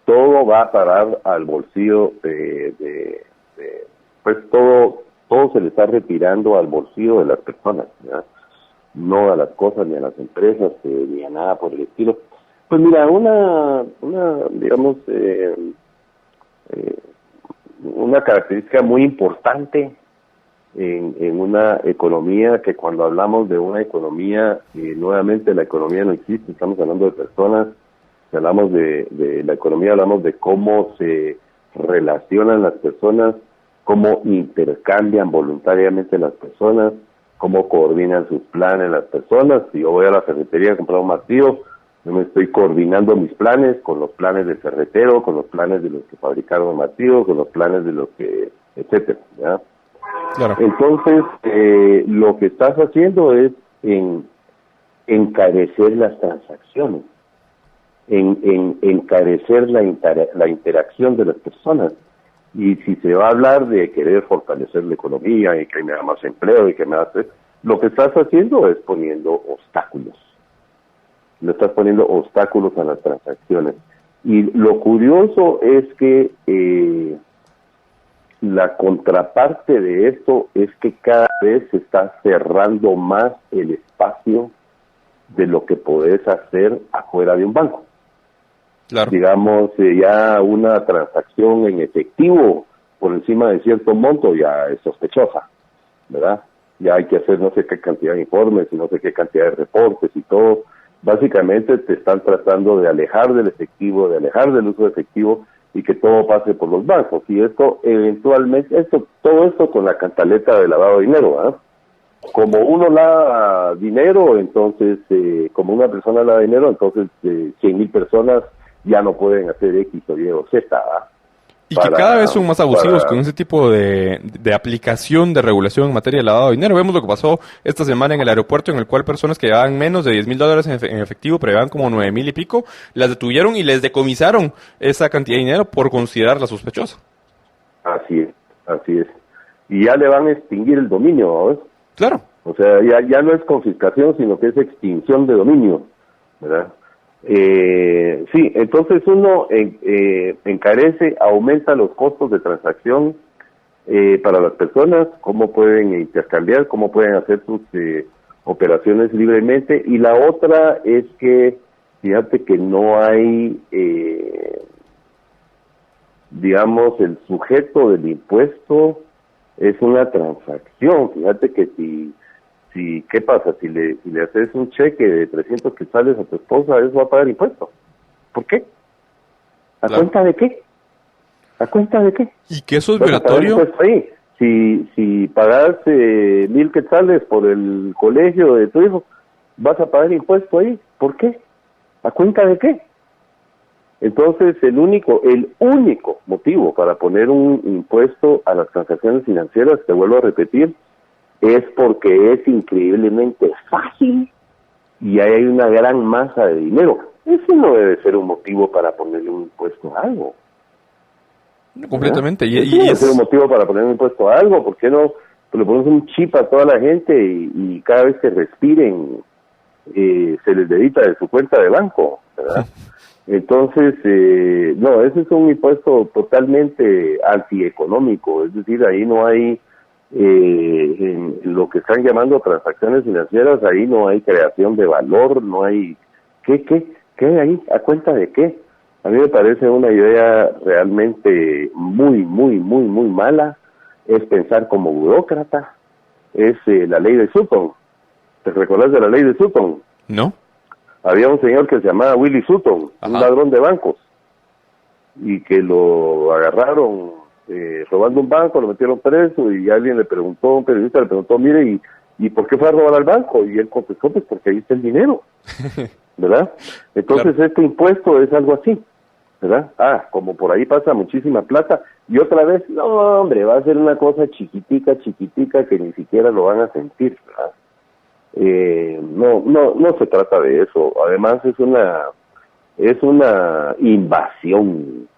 [SPEAKER 5] todo va a parar al bolsillo pues todo se le está retirando al bolsillo de las personas, ¿verdad? No a las cosas, ni a las empresas, ni a nada por el estilo. Pues mira, digamos, una característica muy importante en una economía, que cuando hablamos de una economía, nuevamente la economía no existe, estamos hablando de personas. Si hablamos de la economía, hablamos de cómo se relacionan las personas, cómo intercambian voluntariamente las personas, cómo coordinan sus planes las personas. Si yo voy a la ferretería a comprar un martillo, yo me estoy coordinando mis planes con los planes del ferretero, con los planes de los que fabricaron el martillo, con los planes de los que, etcétera, ¿ya?
[SPEAKER 3] Claro.
[SPEAKER 5] Entonces, lo que estás haciendo es encarecer las transacciones, encarecer la interacción de las personas. Y si se va a hablar de querer fortalecer la economía y que me da más empleo y que me hace, lo que estás haciendo es poniendo obstáculos. Le estás poniendo obstáculos a las transacciones. Y lo curioso es que la contraparte de esto es que cada vez se está cerrando más el espacio de lo que podés hacer afuera de un banco.
[SPEAKER 3] Claro.
[SPEAKER 5] Digamos, ya una transacción en efectivo por encima de cierto monto ya es sospechosa, ¿verdad? Ya hay que hacer no sé qué cantidad de informes y no sé qué cantidad de reportes y todo. Básicamente te están tratando de alejar del efectivo, de alejar del uso de efectivo y que todo pase por los bancos. Y esto eventualmente, todo esto con la cantaleta de lavado de dinero, ¿verdad? Como uno lava dinero, entonces, como una persona lava dinero, entonces 100,000 personas ya no pueden hacer X o Y o Z, ¿verdad?
[SPEAKER 3] Y que cada vez son más abusivos con ese tipo de aplicación de regulación en materia de lavado de dinero. Vemos lo que pasó esta semana en el aeropuerto, en el cual personas que llevaban menos de $10,000 en efectivo, pero llevaban como 9,000 y pico, las detuvieron y les decomisaron esa cantidad de dinero por considerarla sospechosa. Así
[SPEAKER 5] es. Y ya le van a extinguir el dominio, ¿ves?
[SPEAKER 3] Claro.
[SPEAKER 5] O sea, ya no es confiscación, sino que es extinción de dominio, ¿verdad? Sí, entonces uno encarece, aumenta los costos de transacción para las personas, cómo pueden intercambiar, cómo pueden hacer sus operaciones libremente. Y la otra es que, fíjate que no hay, digamos, el sujeto del impuesto es una transacción. Fíjate que si ¿qué pasa? Si le haces un cheque de 300 quetzales a tu esposa, eso va a pagar impuestos. ¿Por qué? ¿A cuenta de qué? ¿A cuenta de qué?
[SPEAKER 3] ¿Y que eso es violatorio?
[SPEAKER 5] Ahí. Si pagas 1,000 quetzales por el colegio de tu hijo, vas a pagar impuesto ahí. ¿Por qué? ¿A cuenta de qué? Entonces, el único motivo para poner un impuesto a las transacciones financieras, te vuelvo a repetir, es porque es increíblemente fácil y hay una gran masa de dinero. Eso no debe ser un motivo para ponerle un impuesto a algo.
[SPEAKER 3] Completamente.
[SPEAKER 5] Y debe ser un motivo para poner un impuesto a algo. ¿Por qué no le pones un chip a toda la gente y cada vez que respiren se les debita de su cuenta de banco, ¿verdad? Entonces, no, ese es un impuesto totalmente antieconómico. Es decir, ahí no hay en lo que están llamando transacciones financieras, ahí no hay creación de valor, no hay... ¿Qué hay ahí? ¿A cuenta de qué? A mí me parece una idea realmente muy mala. Es pensar como burócrata. Es la ley de Sutton. ¿Te recuerdas de la ley de Sutton?
[SPEAKER 3] No.
[SPEAKER 5] Había un señor que se llamaba Willie Sutton, un ladrón de bancos, y que lo agarraron robando un banco, lo metieron preso, y alguien le preguntó, un periodista le preguntó, mire, ¿y por qué fue a robar al banco? Y él contestó, pues porque ahí está el dinero. ¿verdad? Entonces este impuesto es algo así, ¿verdad? Como por ahí pasa muchísima plata, y otra vez, no, hombre, va a ser una cosa chiquitica que ni siquiera lo van a sentir, ¿verdad? No se trata de eso. Además es una invasión,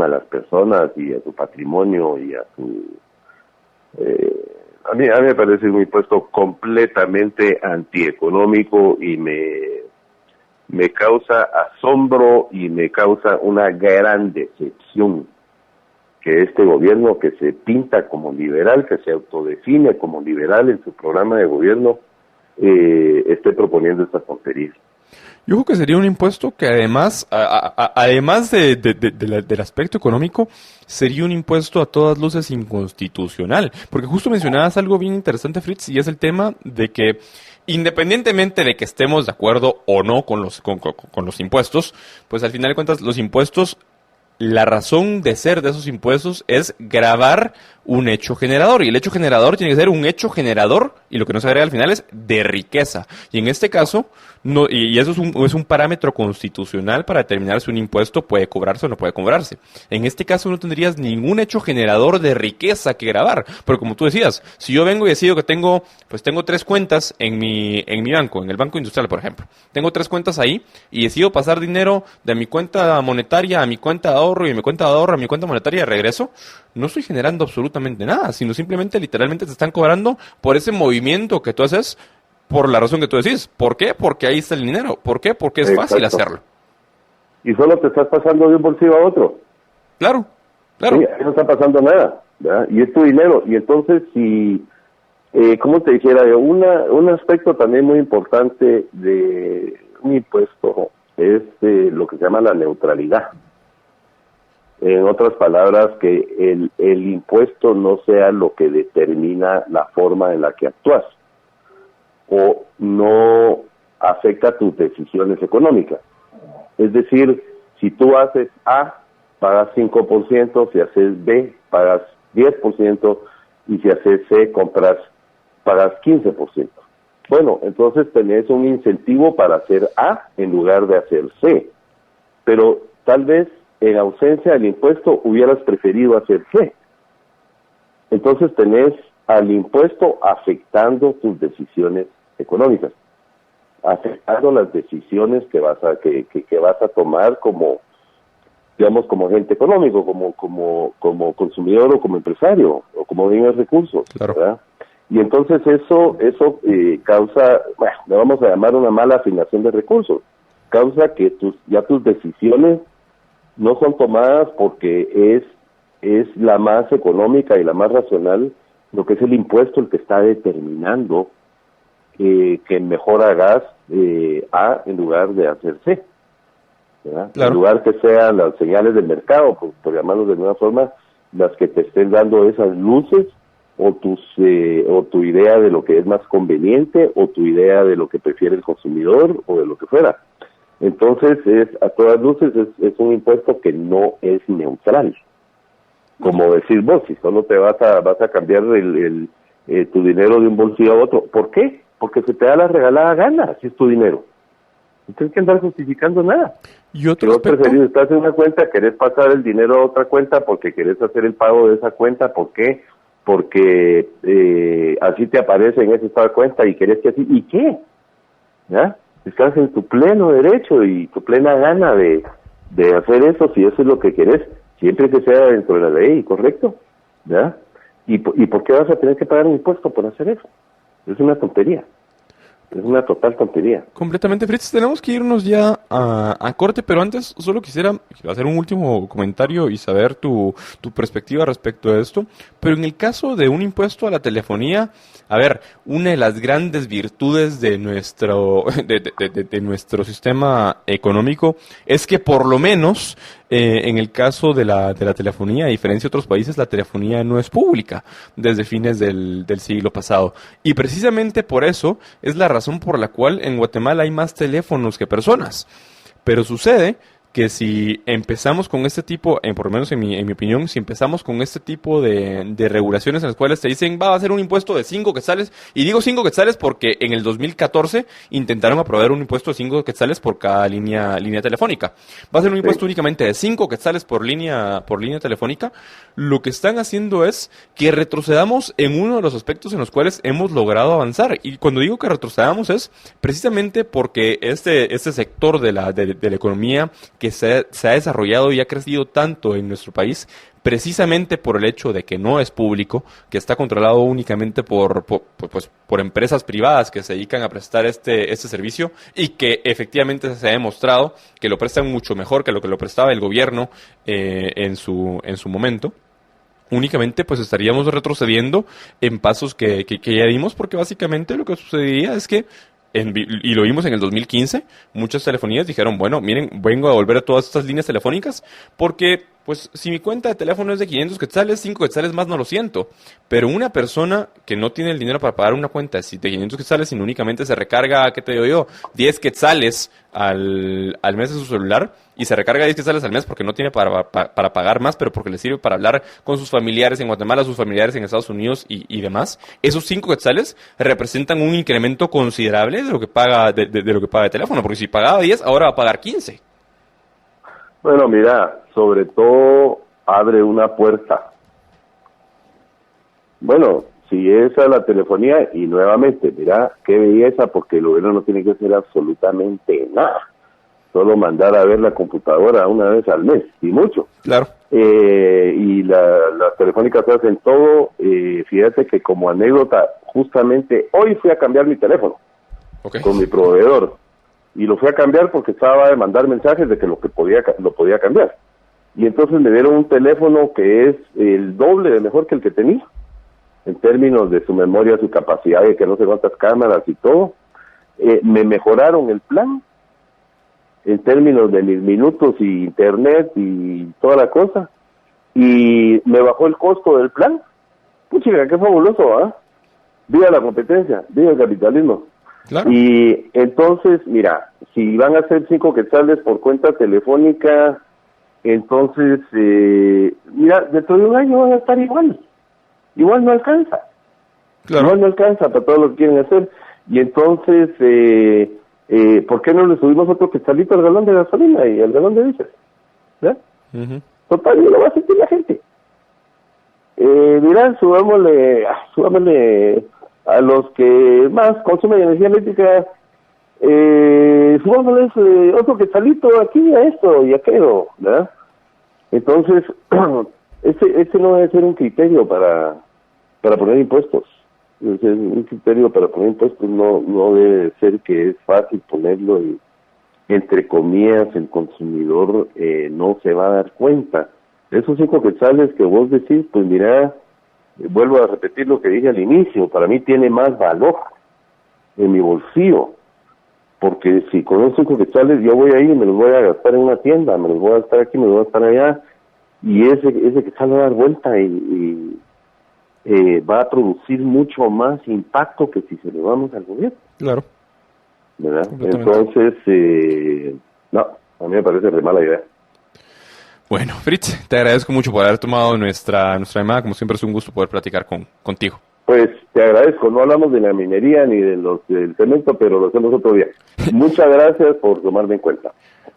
[SPEAKER 5] a las personas y a su patrimonio y a su a mí me parece un impuesto completamente antieconómico y me causa asombro y me causa una gran decepción que este gobierno, que se pinta como liberal, que se autodefine como liberal en su programa de gobierno, esté proponiendo estas tonterías.
[SPEAKER 3] Yo creo que sería un impuesto que además, además del aspecto económico, sería un impuesto a todas luces inconstitucional. Porque justo mencionabas algo bien interesante, Fritz, y es el tema de que independientemente de que estemos de acuerdo o no con los impuestos, pues al final de cuentas los impuestos, la razón de ser de esos impuestos es gravar un hecho generador, y el hecho generador tiene que ser un hecho generador, y lo que no se agrega al final es de riqueza. Y en este caso, no, y eso es un parámetro constitucional para determinar si un impuesto puede cobrarse o no puede cobrarse. En este caso no tendrías ningún hecho generador de riqueza que grabar, pero como tú decías, si yo vengo y decido que tengo 3 cuentas en mi banco, en el Banco Industrial, por ejemplo, tengo 3 cuentas ahí y decido pasar dinero de mi cuenta monetaria a mi cuenta de ahorro y de mi cuenta de ahorro a mi cuenta monetaria de regreso, no estoy generando absolutamente nada, sino simplemente, literalmente te están cobrando por ese movimiento que tú haces, por la razón que tú decís. ¿Por qué? Porque ahí está el dinero. ¿Por qué? Porque es fácil hacerlo.
[SPEAKER 5] Y solo te estás pasando de un bolsillo a otro.
[SPEAKER 3] Claro.
[SPEAKER 5] Sí, ahí no está pasando nada, ¿verdad? Y es tu dinero. Y entonces, si, ¿cómo te dijera yo? Un aspecto también muy importante de un impuesto es lo que se llama la neutralidad. En otras palabras, que el impuesto no sea lo que determina la forma en la que actúas o no afecta tus decisiones económicas. Es decir, si tú haces A, pagas 5%, si haces B, pagas 10%, y si haces C, pagas 15%. Bueno, entonces tenés un incentivo para hacer A en lugar de hacer C. Pero tal vez en ausencia del impuesto hubieras preferido hacer C. Entonces tenés al impuesto afectando tus decisiones económicas, afectando las decisiones que vas a tomar como, digamos, como agente económico, como consumidor o como empresario o como bien de recursos,
[SPEAKER 3] claro,
[SPEAKER 5] ¿verdad? Y entonces eso causa, bueno, le vamos a llamar una mala asignación de recursos, causa que tus decisiones no son tomadas porque es la más económica y la más racional, lo que es el impuesto el que está determinando que mejor hagas A en lugar de hacer C, ¿verdad? Claro. En lugar que sean las señales del mercado, por llamarlos de alguna forma, las que te estén dando esas luces o tu idea de lo que es más conveniente o tu idea de lo que prefiere el consumidor o de lo que fuera. Entonces, a todas luces es un impuesto que no es neutral. Como decir vos, si solo te vas a cambiar tu dinero de un bolsillo a otro. ¿Por qué? Porque se te da la regalada gana, si es tu dinero. No tienes que andar justificando nada.
[SPEAKER 3] ¿Y otro
[SPEAKER 5] si vos preferís, estás en una cuenta, querés pasar el dinero a otra cuenta porque querés hacer el pago de esa cuenta. ¿Por qué? Porque así te aparece en esa cuenta y querés que así. ¿Y qué? ¿Ya? Estás en tu pleno derecho y tu plena gana de hacer eso, si eso es lo que querés, siempre que sea dentro de la ley, ¿correcto? ¿Ya? ¿Y por qué vas a tener que pagar un impuesto por hacer eso? Es una tontería. Es una total tontería.
[SPEAKER 3] Completamente, Fritz. Tenemos que irnos ya a corte, pero antes solo quisiera hacer un último comentario y saber tu perspectiva respecto a esto. Pero en el caso de un impuesto a la telefonía, a ver, una de las grandes virtudes de nuestro sistema económico es que por lo menos en el caso de la telefonía, a diferencia de otros países, la telefonía no es pública desde fines del siglo pasado. Y precisamente por eso es la razón por la cual en Guatemala hay más teléfonos que personas. Pero sucede que si empezamos con este tipo, por lo menos en mi opinión, si empezamos con este tipo de regulaciones en las cuales te dicen, va a ser un impuesto de 5 quetzales, y digo 5 quetzales porque en el 2014 intentaron aprobar un impuesto de 5 quetzales por cada línea telefónica. Va a ser un impuesto únicamente de 5 quetzales por línea telefónica. Lo que están haciendo es que retrocedamos en uno de los aspectos en los cuales hemos logrado avanzar. Y cuando digo que retrocedamos es precisamente porque este sector de la economía que se ha desarrollado y ha crecido tanto en nuestro país, precisamente por el hecho de que no es público, que está controlado únicamente por empresas privadas que se dedican a prestar este servicio, y que efectivamente se ha demostrado que lo prestan mucho mejor que lo prestaba el gobierno en su momento. Únicamente pues estaríamos retrocediendo en pasos que ya dimos, porque básicamente lo que sucedería es que y lo vimos en el 2015, muchas telefonías dijeron, bueno, miren, vengo a devolver todas estas líneas telefónicas porque, pues, si mi cuenta de teléfono es de 500 quetzales, 5 quetzales más no lo siento. Pero una persona que no tiene el dinero para pagar una cuenta de 500 quetzales, sino únicamente se recarga, ¿qué te digo yo? 10 quetzales al mes de su celular, y se recarga 10 quetzales al mes porque no tiene para pagar más, pero porque le sirve para hablar con sus familiares en Guatemala, sus familiares en Estados Unidos y demás. Esos 5 quetzales representan un incremento considerable de lo que paga de lo que paga de teléfono, porque si pagaba 10, ahora va a pagar 15.
[SPEAKER 5] Bueno, mira, sobre todo abre una puerta. Bueno, si esa es la telefonía, y nuevamente, mira, qué belleza, porque el gobierno no tiene que hacer absolutamente nada. Solo mandar a ver la computadora una vez al mes, y mucho.
[SPEAKER 3] Claro.
[SPEAKER 5] Y las telefónicas hacen todo. Fíjate que como anécdota, justamente hoy fui a cambiar mi teléfono con mi proveedor. Y lo fui a cambiar porque estaba de mandar mensajes de que lo podía cambiar. Y entonces me dieron un teléfono que es el doble de mejor que el que tenía, en términos de su memoria, su capacidad, de que no sé cuántas cámaras y todo. Me mejoraron el plan en términos de mis minutos y internet y toda la cosa, y me bajó el costo del plan. Puchica, qué fabuloso, ¿ah? Viva la competencia, viva el capitalismo. Claro. Y entonces, mira, si van a ser 5 quetzales por cuenta telefónica, entonces, mira, dentro de un año van a estar igual no alcanza. Claro. Igual no alcanza para todo lo que quieren hacer. Y entonces, ¿por qué no le subimos otro quetzalito al galón de gasolina y al galón de diésel? ¿Ya? Uh-huh. Total, no lo va a sentir la gente. Mira, subámosle a los que más consumen energía eléctrica, subámosles otro quetzalito aquí a esto y aquello, ¿verdad? Entonces, ese no debe ser un criterio para poner impuestos. Un criterio para poner impuestos no debe ser que es fácil ponerlo y, entre comillas, el consumidor no se va a dar cuenta. Esos 5 quetzales que vos decís, pues mira, vuelvo a repetir lo que dije al inicio, para mí tiene más valor en mi bolsillo, porque si con esos 5 quetzales yo voy a ir y me los voy a gastar en una tienda, me los voy a gastar aquí, me los voy a gastar allá, y ese quetzal va a dar vuelta y va a producir mucho más impacto que si se lo damos al gobierno. Claro. ¿Verdad? Entonces, no, a mí me parece re mala idea.
[SPEAKER 3] Bueno, Fritz, te agradezco mucho por haber tomado nuestra llamada. Como siempre es un gusto poder platicar contigo.
[SPEAKER 5] Pues te agradezco. No hablamos de la minería ni del cemento, pero lo hacemos otro día. Muchas gracias por tomarme en cuenta.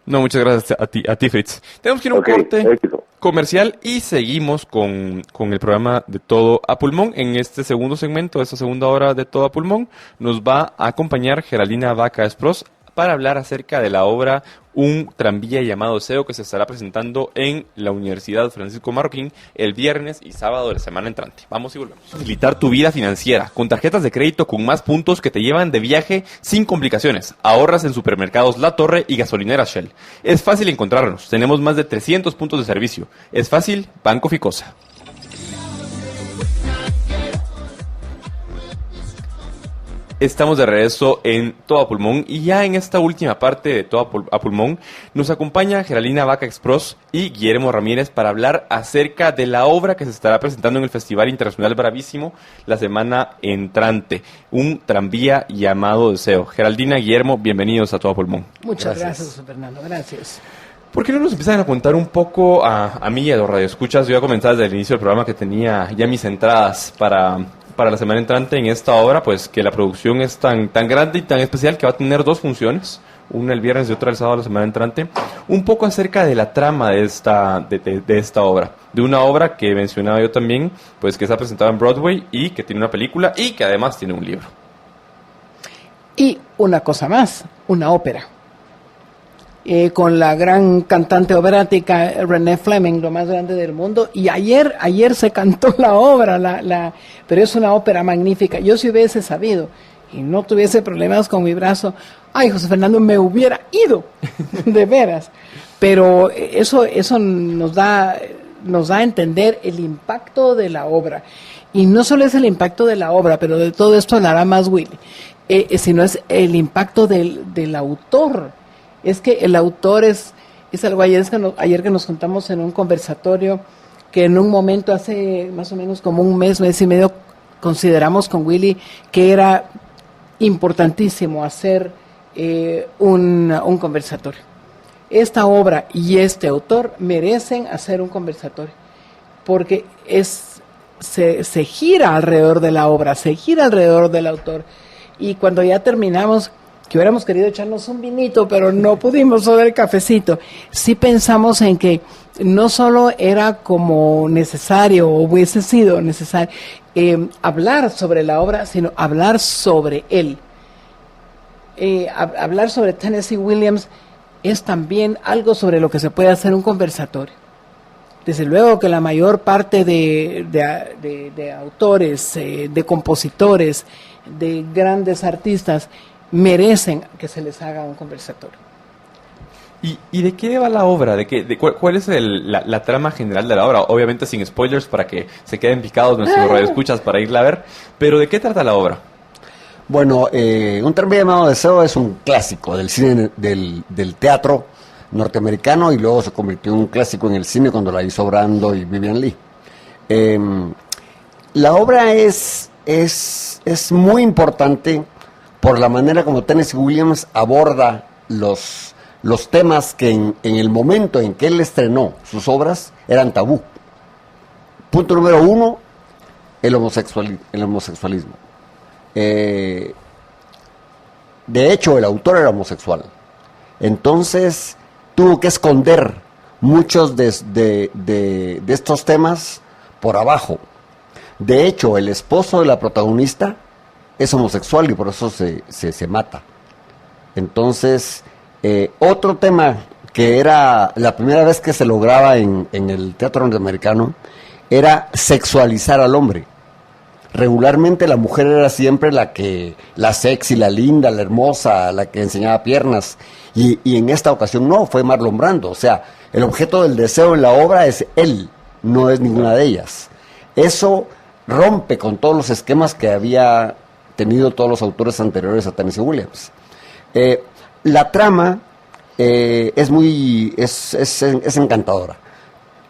[SPEAKER 3] No, muchas gracias a ti, Fritz. Tenemos que ir a un corte comercial y seguimos con el programa de Todo a Pulmón. En este segundo segmento, esta segunda hora de Todo a Pulmón, nos va a acompañar Geraldina Vaca Esproz para hablar acerca de la obra Un tranvía llamado SEO, que se estará presentando en la Universidad Francisco Marroquín el viernes y sábado de la semana entrante. Vamos y volvemos. Facilitar tu vida financiera con tarjetas de crédito con más puntos que te llevan de viaje sin complicaciones. Ahorras en supermercados La Torre y gasolineras Shell. Es fácil encontrarnos. Tenemos más de 300 puntos de servicio. Es fácil, Banco Ficosa. Estamos de regreso en Todo a Pulmón y ya en esta última parte de Todo a Pulmón nos acompaña Geraldina Vaca Esproz y Guillermo Ramírez para hablar acerca de la obra que se estará presentando en el Festival Internacional Bravísimo la semana entrante, Un tranvía llamado Deseo. Geraldina, Guillermo, bienvenidos a Todo a Pulmón.
[SPEAKER 2] Muchas gracias, Fernando, gracias.
[SPEAKER 3] ¿Por qué no nos empiezan a contar un poco a mí y a los radioescuchas? Yo voy a comenzar desde el inicio del programa que tenía ya mis entradas para la semana entrante en esta obra, pues que la producción es tan grande y tan especial que va a tener 2 funciones, una el viernes y otra el sábado de la semana entrante, un poco acerca de la trama de esta obra, de una obra que mencionaba yo también, pues que está presentada en Broadway y que tiene una película y que además tiene un libro.
[SPEAKER 2] Y una cosa más, una ópera. Con la gran cantante operática Renée Fleming, lo más grande del mundo, y ayer se cantó la obra, pero es una ópera magnífica. Yo si hubiese sabido y no tuviese problemas con mi brazo, ay, José Fernando, me hubiera ido, de veras. Pero eso nos da a entender el impacto de la obra. Y no solo es el impacto de la obra, pero de todo esto hablará más Willy, sino es el impacto del autor. Es que el autor es algo, ayer que nos juntamos en un conversatorio, que en un momento hace más o menos como un mes y medio, consideramos con Willy que era importantísimo hacer un conversatorio. Esta obra y este autor merecen hacer un conversatorio, porque se gira alrededor de la obra, se gira alrededor del autor, y cuando ya terminamos, que hubiéramos querido echarnos un vinito, pero no pudimos, solo el cafecito. Sí pensamos en que no solo era como necesario, o hubiese sido necesario, hablar sobre la obra, sino hablar sobre él. Hablar sobre Tennessee Williams es también algo sobre lo que se puede hacer un conversatorio. Desde luego que la mayor parte de autores, de compositores, de grandes artistas, merecen que se les haga un conversatorio.
[SPEAKER 3] ¿Y de qué va la obra? ¿Cuál es la trama general de la obra? Obviamente sin spoilers para que se queden picados nuestros radioescuchas para irla a ver, pero ¿de qué trata la obra?
[SPEAKER 6] Bueno, Un tren llamado Deseo es un clásico del cine, del teatro norteamericano, y luego se convirtió en un clásico en el cine cuando la hizo Brando y Vivian Leigh. La obra es muy importante por la manera como Tennessee Williams aborda los temas que en el momento en que él estrenó sus obras eran tabú. Punto número 1, el homosexualismo. De hecho, el autor era homosexual. Entonces, tuvo que esconder muchos de estos temas por abajo. De hecho, el esposo de la protagonista es homosexual y por eso se mata. Entonces, otro tema que era la primera vez que se lograba en el teatro norteamericano era sexualizar al hombre. Regularmente la mujer era siempre la sexy, la linda, la hermosa, la que enseñaba piernas, y en esta ocasión no, fue Marlon Brando. O sea, el objeto del deseo en la obra es él, no es ninguna de ellas. Eso rompe con todos los esquemas que había tenido todos los autores anteriores a Tennessee Williams. La trama es encantadora.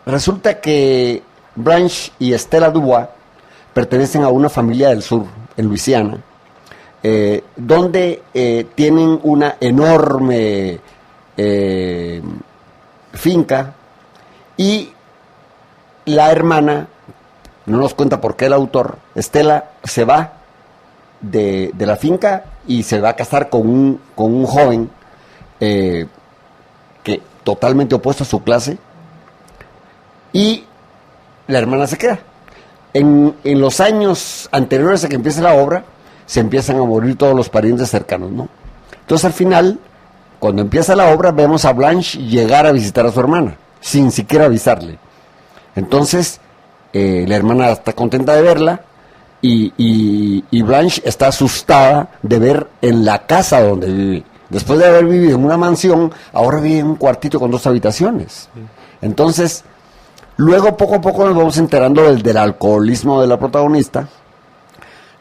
[SPEAKER 6] Resulta que Blanche y Estela Dubois pertenecen a una familia del sur, en Luisiana, donde tienen una enorme finca, y la hermana, no nos cuenta por qué el autor, Estela, se va de la finca y se va a casar con un joven que totalmente opuesto a su clase, y la hermana se queda. En los años anteriores a que empiece la obra, se empiezan a morir todos los parientes cercanos, ¿no? Entonces, al final, cuando empieza la obra, vemos a Blanche llegar a visitar a su hermana, sin siquiera avisarle. Entonces, la hermana está contenta de verla, y Blanche está asustada de ver en la casa donde vive. Después de haber vivido en una mansión, ahora vive en un cuartito con 2 habitaciones. Entonces, luego poco a poco nos vamos enterando del alcoholismo de la protagonista,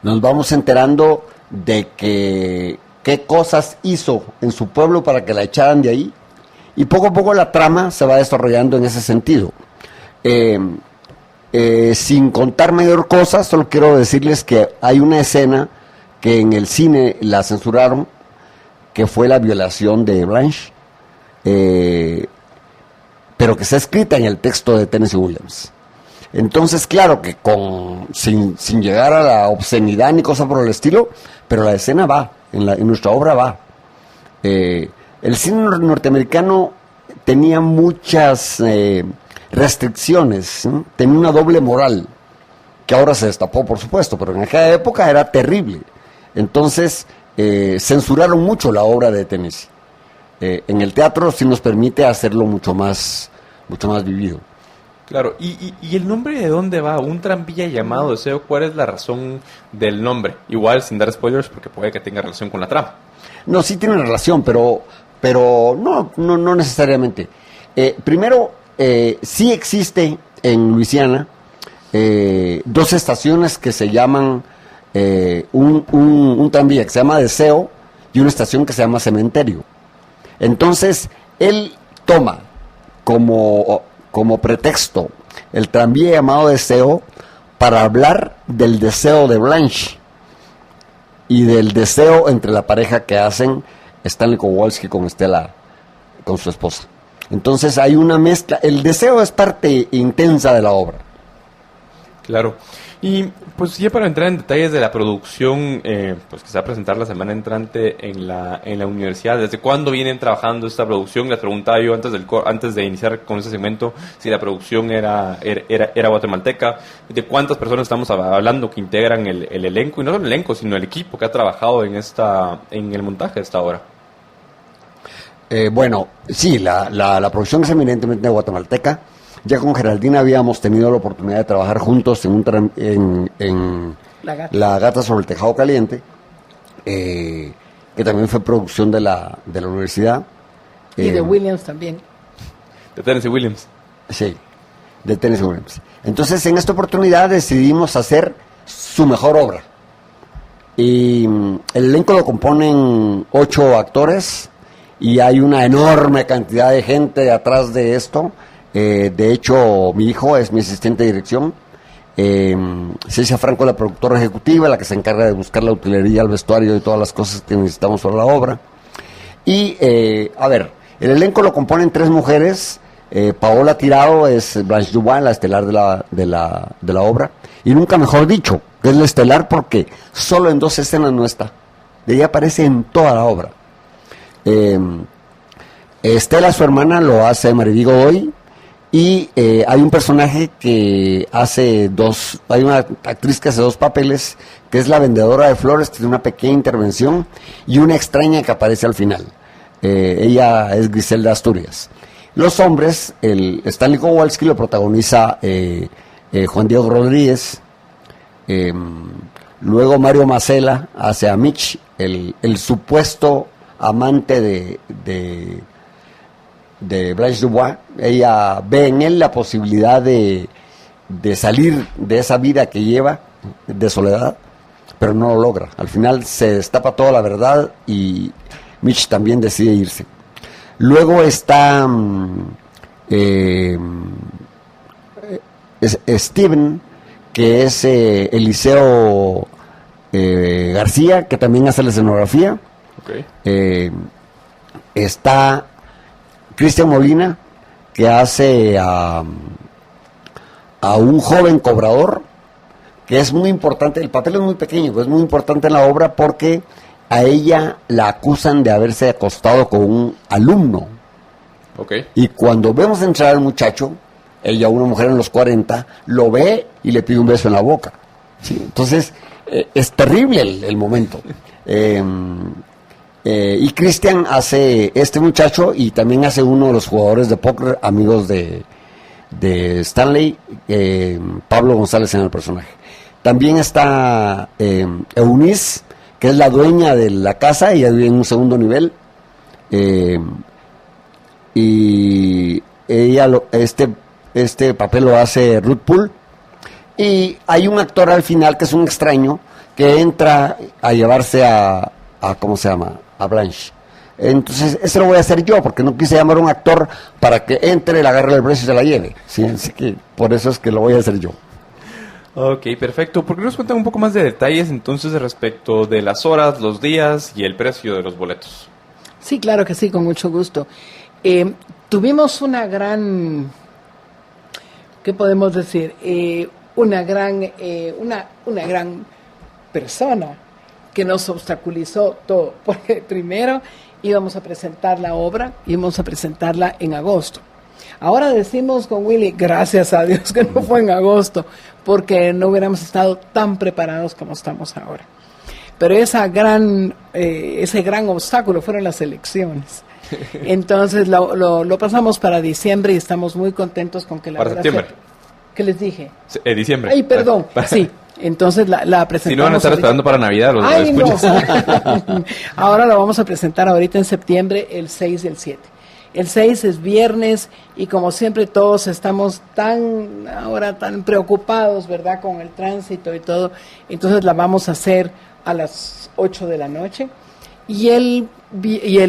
[SPEAKER 6] nos vamos enterando de qué cosas hizo en su pueblo para que la echaran de ahí, y poco a poco la trama se va desarrollando en ese sentido. Sin contar mayor cosa, solo quiero decirles que hay una escena que en el cine la censuraron, que fue la violación de Blanche. pero que está escrita en el texto de Tennessee Williams. Entonces, claro que sin llegar a la obscenidad ni cosa por el estilo, pero la escena va, en nuestra obra va. El cine norteamericano tenía muchas restricciones, ¿sí? Tenía una doble moral, que ahora se destapó, por supuesto, pero en aquella época era terrible. Entonces, censuraron mucho la obra de Tennessee. En el teatro sí nos permite hacerlo mucho más vivido.
[SPEAKER 3] Claro, ¿y el nombre de dónde va? Un tranvía llamado Deseo, ¿cuál es la razón del nombre? Igual, sin dar spoilers, porque puede que tenga relación con la trama.
[SPEAKER 6] No, sí tiene relación, pero no necesariamente. Primero, sí existe en Luisiana 2 estaciones que se llaman un tranvía que se llama Deseo y una estación que se llama Cementerio. Entonces, él toma como pretexto el tranvía llamado Deseo para hablar del deseo de Blanche y del deseo entre la pareja que hacen Stanley Kowalski con Estela, con su esposa. Entonces hay una mezcla, el deseo es parte intensa de la obra.
[SPEAKER 3] Claro. Y pues ya para entrar en detalles de la producción, pues que se va a presentar la semana entrante en la universidad, ¿desde cuándo vienen trabajando esta producción? Les preguntaba yo antes de iniciar con este segmento si la producción era guatemalteca, de cuántas personas estamos hablando que integran el elenco, y no solo el elenco, sino el equipo que ha trabajado en el montaje de esta obra.
[SPEAKER 6] Bueno, sí, la producción es eminentemente guatemalteca. Ya con Geraldine habíamos tenido la oportunidad de trabajar juntos en La Gata sobre el Tejado Caliente, que también fue producción de la universidad.
[SPEAKER 2] Y de Williams también.
[SPEAKER 3] De Tennessee Williams.
[SPEAKER 6] Sí, de Tennessee Williams. Entonces, en esta oportunidad decidimos hacer su mejor obra. Y el elenco lo componen 8 actores y hay una enorme cantidad de gente atrás de esto. De hecho, mi hijo es mi asistente de dirección. Cecia Franco, la productora ejecutiva, la que se encarga de buscar la utilería, el vestuario y todas las cosas que necesitamos para la obra. Y, a ver, el elenco lo componen 3 mujeres. Paola Tirado es Blanche Dubois, la estelar de la obra. Y nunca mejor dicho, que es la estelar porque solo en 2 escenas no está. Ella aparece en toda la obra. Estela, su hermana, lo hace Mariví Godoy. Y hay un personaje que hay una actriz que hace 2 papeles, que es la vendedora de flores, que tiene una pequeña intervención, y una extraña que aparece al final. Ella es Griselda Asturias. Los hombres, el Stanley Kowalski lo protagoniza Juan Diego Rodríguez, luego Mario Macela hace a Mitch, el supuesto amante de Blanche Dubois. Ella ve en él la posibilidad de salir de esa vida que lleva de soledad, pero no lo logra. Al final se destapa toda la verdad y Mitch también decide irse. Luego está Steven, que es Eliseo García, que también hace la escenografía.
[SPEAKER 3] Okay.
[SPEAKER 6] Está Cristian Molina, que hace a un joven cobrador, que es muy importante. El papel es muy pequeño, pero es muy importante en la obra porque a ella la acusan de haberse acostado con un alumno.
[SPEAKER 3] Okay.
[SPEAKER 6] Y cuando vemos entrar al muchacho, ella, una mujer en los 40, lo ve y le pide un beso en la boca. ¿Sí? Entonces, es terrible el momento. Y Cristian hace este muchacho y también hace uno de los jugadores de póker amigos de Stanley, Pablo González en el personaje. También está Eunice, que es la dueña de la casa, y vive en un segundo nivel. Y ella este papel lo hace Ruth Poole. Y hay un actor al final que es un extraño que entra a llevarse a ¿cómo se llama? A Blanche. Entonces, eso lo voy a hacer yo, porque no quise llamar a un actor para que entre, le agarre el brazo y se la lleve. ¿Sí? Así que por eso es que lo voy a hacer yo.
[SPEAKER 3] Ok, perfecto. ¿Por qué nos cuentan un poco más de detalles entonces respecto de las horas, los días y el precio de los boletos?
[SPEAKER 2] Sí, claro que sí, con mucho gusto.
[SPEAKER 7] Tuvimos una gran, ¿qué podemos decir? Una gran persona que nos obstaculizó todo, porque primero íbamos a presentar la obra, íbamos a presentarla en agosto. Ahora decimos con Willy, gracias a Dios que no fue en agosto, porque no hubiéramos estado tan preparados como estamos ahora. Pero ese gran obstáculo fueron las elecciones. Entonces lo pasamos para diciembre y estamos muy contentos con que la
[SPEAKER 3] para
[SPEAKER 7] obra
[SPEAKER 3] septiembre.
[SPEAKER 7] ¿Qué les dije?
[SPEAKER 3] Diciembre.
[SPEAKER 7] Ay, perdón, sí. Entonces la presentamos.
[SPEAKER 3] Si no van a estar
[SPEAKER 7] ahorita.
[SPEAKER 3] esperando para Navidad los
[SPEAKER 7] Ay, no.
[SPEAKER 3] escuchas.
[SPEAKER 7] Ahora lo vamos a presentar ahorita en septiembre, el 6 y el 7. El 6 es viernes y como siempre todos estamos ahora tan preocupados, ¿verdad? Con el tránsito y todo. Entonces la vamos a hacer a las 8 de la noche. Y el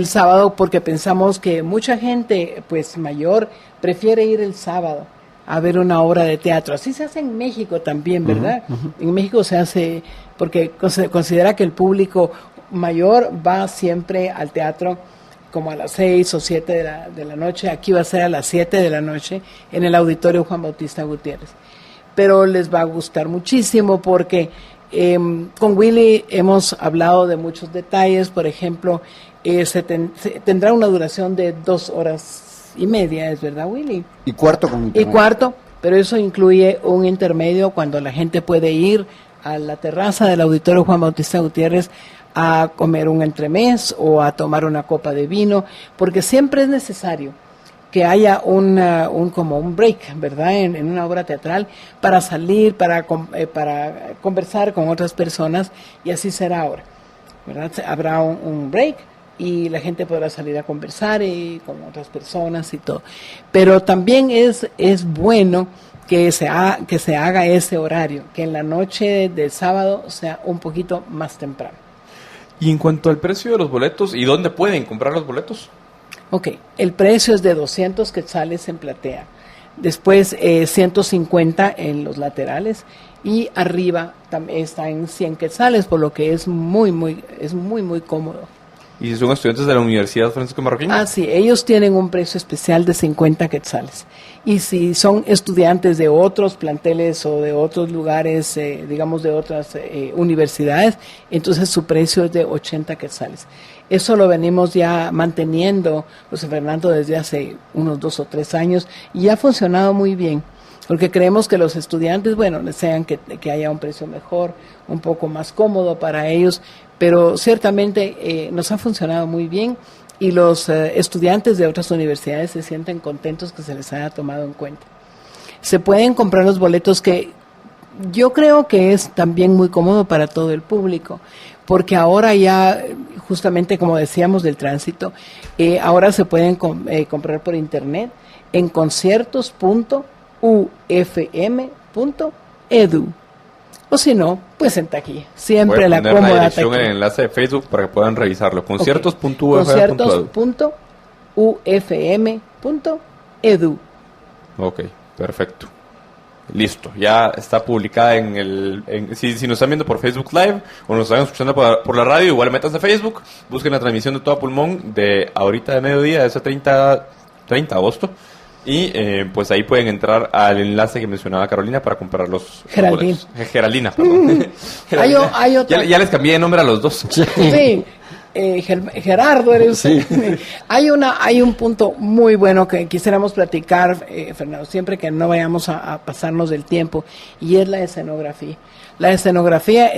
[SPEAKER 7] sábado, porque pensamos que mucha gente pues mayor prefiere ir el sábado a ver una obra de teatro. Así se hace en México también, ¿verdad? En México se hace porque se considera que el público mayor va siempre al teatro como a las 6 o 7 de la noche. Aquí va a ser a las 7 de la noche en el Auditorio Juan Bautista Gutiérrez. Pero les va a gustar muchísimo porque con Willy hemos hablado de muchos detalles. Por ejemplo, tendrá una duración de 2 horas y media, ¿es verdad, Willy?
[SPEAKER 6] Y cuarto con internet.
[SPEAKER 7] Y cuarto, pero eso incluye un intermedio cuando la gente puede ir a la terraza del Auditorio Juan Bautista Gutiérrez a comer un entremés o a tomar una copa de vino, porque siempre es necesario que haya como un break, ¿verdad? En una obra teatral para salir, para conversar con otras personas, y así será ahora, ¿verdad? Habrá un break y la gente podrá salir a conversar y con otras personas y todo. Pero también es bueno que se haga ese horario, que en la noche del sábado sea un poquito más temprano.
[SPEAKER 3] Y en cuanto al precio de los boletos, ¿y dónde pueden comprar los boletos?
[SPEAKER 7] Ok, el precio es de 200 quetzales en platea, después 150 en los laterales y arriba también está en 100 quetzales, por lo que es muy cómodo.
[SPEAKER 3] ¿Y si son estudiantes de la Universidad Francisco Marroquín?
[SPEAKER 7] Ah, sí, ellos tienen un precio especial de 50 quetzales. Y si son estudiantes de otros planteles o de otros lugares, digamos de otras universidades, entonces su precio es de 80 quetzales. Eso lo venimos ya manteniendo, José Fernando, desde hace unos 2 o 3 años y ha funcionado muy bien. Porque creemos que los estudiantes, bueno, desean que haya un precio mejor, un poco más cómodo para ellos, pero ciertamente nos ha funcionado muy bien y los estudiantes de otras universidades se sienten contentos que se les haya tomado en cuenta. Se pueden comprar los boletos, que yo creo que es también muy cómodo para todo el público, porque ahora ya, justamente como decíamos del tránsito, ahora se pueden comprar por internet en conciertos.ufm.edu. O si no, pues en taquilla. Siempre la cómoda taquilla. Voy a poner
[SPEAKER 3] en el enlace de Facebook para que puedan revisarlo. Conciertos.ufm.edu.
[SPEAKER 7] Conciertos.ufm.edu.
[SPEAKER 3] Ok, perfecto. Listo, ya está publicada si nos están viendo por Facebook Live o nos están escuchando por la radio, igual métanse a Facebook, busquen la transmisión de Todo Pulmón de ahorita de mediodía, de ese 30 de agosto. Y pues ahí pueden entrar al enlace que mencionaba Carolina para comprar los boletos. Geraldina, perdón. Geraldina.
[SPEAKER 7] Hay otra.
[SPEAKER 3] Ya les cambié de nombre a los dos.
[SPEAKER 7] Sí. Gerardo eres usted. Sí. Hay un punto muy bueno que quisiéramos platicar, Fernando, siempre que no vayamos a pasarnos del tiempo, y es la escenografía. La escenografía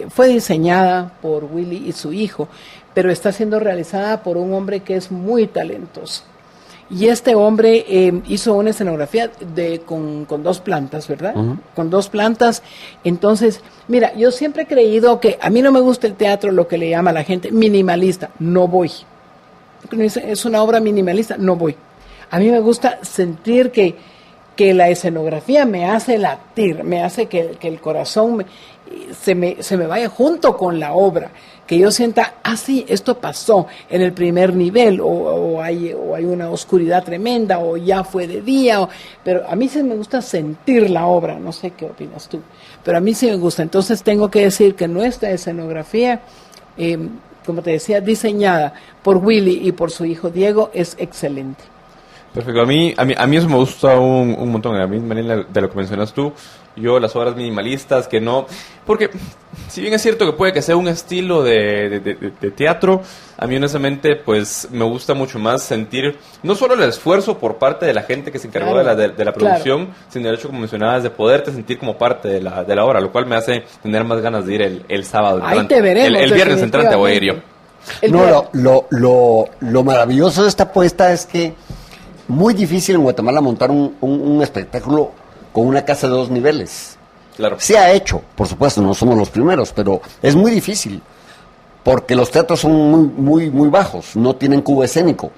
[SPEAKER 7] fue diseñada por Willy y su hijo, pero está siendo realizada por un hombre que es muy talentoso. Y este hombre hizo una escenografía con 2 plantas, ¿verdad? Uh-huh. Con 2 plantas. Entonces, mira, yo siempre he creído que a mí no me gusta el teatro, lo que le llama a la gente minimalista. No voy. Es una obra minimalista, no voy. A mí me gusta sentir que la escenografía me hace latir, me hace que el corazón se me vaya junto con la obra. Que yo sienta, sí, esto pasó en el primer nivel, o hay una oscuridad tremenda, o ya fue de día, pero a mí sí me gusta sentir la obra, no sé qué opinas tú, pero a mí sí me gusta. Entonces tengo que decir que nuestra escenografía como te decía, diseñada por Willy y por su hijo Diego, es excelente.
[SPEAKER 3] Perfecto, a mí eso me gusta un montón, a mí, Mariela, de lo que mencionas tú, yo las obras minimalistas, que no, porque si bien es cierto que puede que sea un estilo de teatro, a mí honestamente pues me gusta mucho más sentir, no solo el esfuerzo por parte de la gente que se encargó
[SPEAKER 7] Claro,
[SPEAKER 3] de la producción,
[SPEAKER 7] claro.
[SPEAKER 3] sino el hecho, como mencionabas, de poderte sentir como parte de la obra, lo cual me hace tener más ganas de ir el sábado.
[SPEAKER 7] Ahí te veremos,
[SPEAKER 3] El viernes entrante voy a ir yo.
[SPEAKER 6] Lo maravilloso de esta apuesta es que muy difícil en Guatemala montar un espectáculo con una casa de 2 niveles.
[SPEAKER 3] Claro.
[SPEAKER 6] Se ha hecho, por supuesto, no somos los primeros, pero es muy difícil, porque los teatros son muy bajos, no tienen cubo escénico.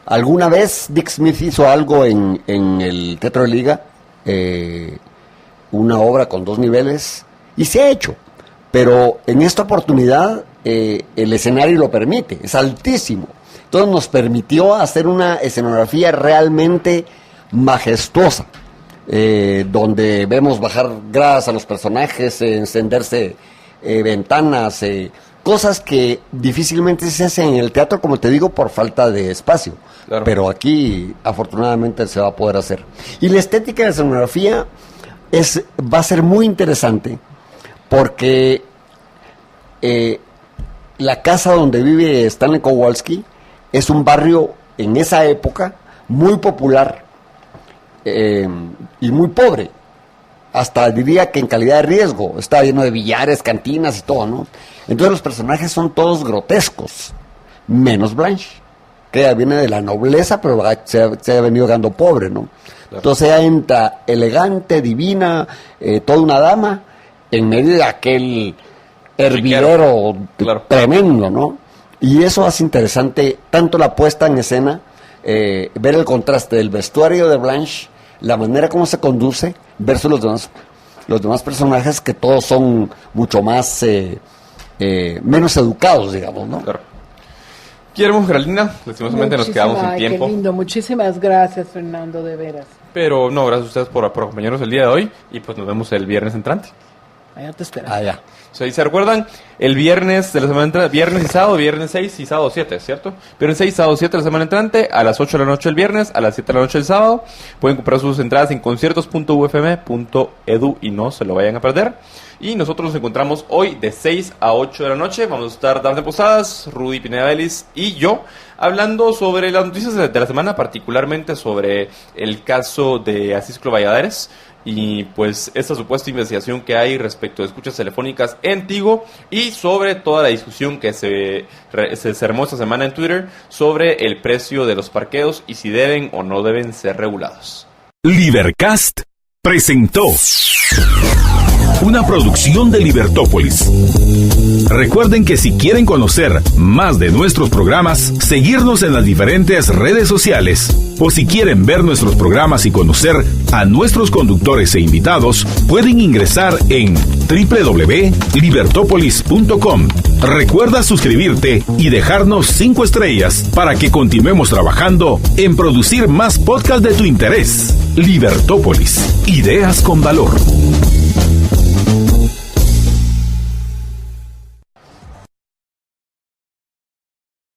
[SPEAKER 6] Alguna vez Dick Smith hizo algo en el Teatro de Liga, una obra con 2 niveles, y se ha hecho, pero en esta oportunidad el escenario lo permite, es altísimo. Entonces nos permitió hacer una escenografía realmente majestuosa, donde vemos bajar gradas a los personajes, encenderse ventanas, cosas que difícilmente se hacen en el teatro, como te digo, por falta de espacio.
[SPEAKER 3] Claro.
[SPEAKER 6] Pero aquí afortunadamente se va a poder hacer. Y la estética de la escenografía va a ser muy interesante, porque la casa donde vive Stanley Kowalski es un barrio en esa época muy popular y muy pobre, hasta diría que en calidad de riesgo, está lleno de billares, cantinas y todo, ¿no? Entonces los personajes son todos grotescos, menos Blanche, que ella viene de la nobleza, pero se ha venido quedando pobre, ¿no? Claro. Entonces ella entra elegante, divina, toda una dama, en medio de aquel hervidero
[SPEAKER 3] claro.
[SPEAKER 6] Tremendo, ¿no? Y eso hace interesante tanto la puesta en escena, ver el contraste del vestuario de Blanche, la manera como se conduce, versus los demás personajes, que todos son mucho más, menos educados, digamos, ¿no?
[SPEAKER 3] Claro. Guillermo, Geraldina, lastimosamente nos quedamos sin tiempo.
[SPEAKER 7] Qué lindo, muchísimas gracias, Fernando, de veras.
[SPEAKER 3] Pero no, gracias a ustedes por acompañarnos el día de hoy y pues nos vemos el viernes entrante.
[SPEAKER 7] Allá te esperamos.
[SPEAKER 6] Allá.
[SPEAKER 3] O sea, y se recuerdan, el viernes de la semana entrante, viernes y sábado, viernes 6 y sábado 7, ¿cierto? Viernes 6, sábado 7 de la semana entrante, a las 8 de la noche el viernes, a las 7 de la noche el sábado. Pueden comprar sus entradas en conciertos.ufm.edu y no se lo vayan a perder. Y nosotros nos encontramos hoy de 6 a 8 de la noche. Vamos a estar Dafne Posadas, Rudy Pineda Vélez y yo hablando sobre las noticias de la semana, particularmente sobre el caso de Asisclo Valladares. Y pues esta supuesta investigación que hay respecto de escuchas telefónicas en Tigo y sobre toda la discusión que se armó esta semana en Twitter sobre el precio de los parqueos y si deben o no deben ser regulados.
[SPEAKER 1] Libercast presentó una producción de Libertópolis. Recuerden que si quieren conocer más de nuestros programas, seguirnos en las diferentes redes sociales, o si quieren ver nuestros programas y conocer a nuestros conductores e invitados, pueden ingresar en www.libertopolis.com. Recuerda suscribirte y dejarnos 5 estrellas para que continuemos trabajando en producir más podcasts de tu interés. Libertópolis, ideas con valor.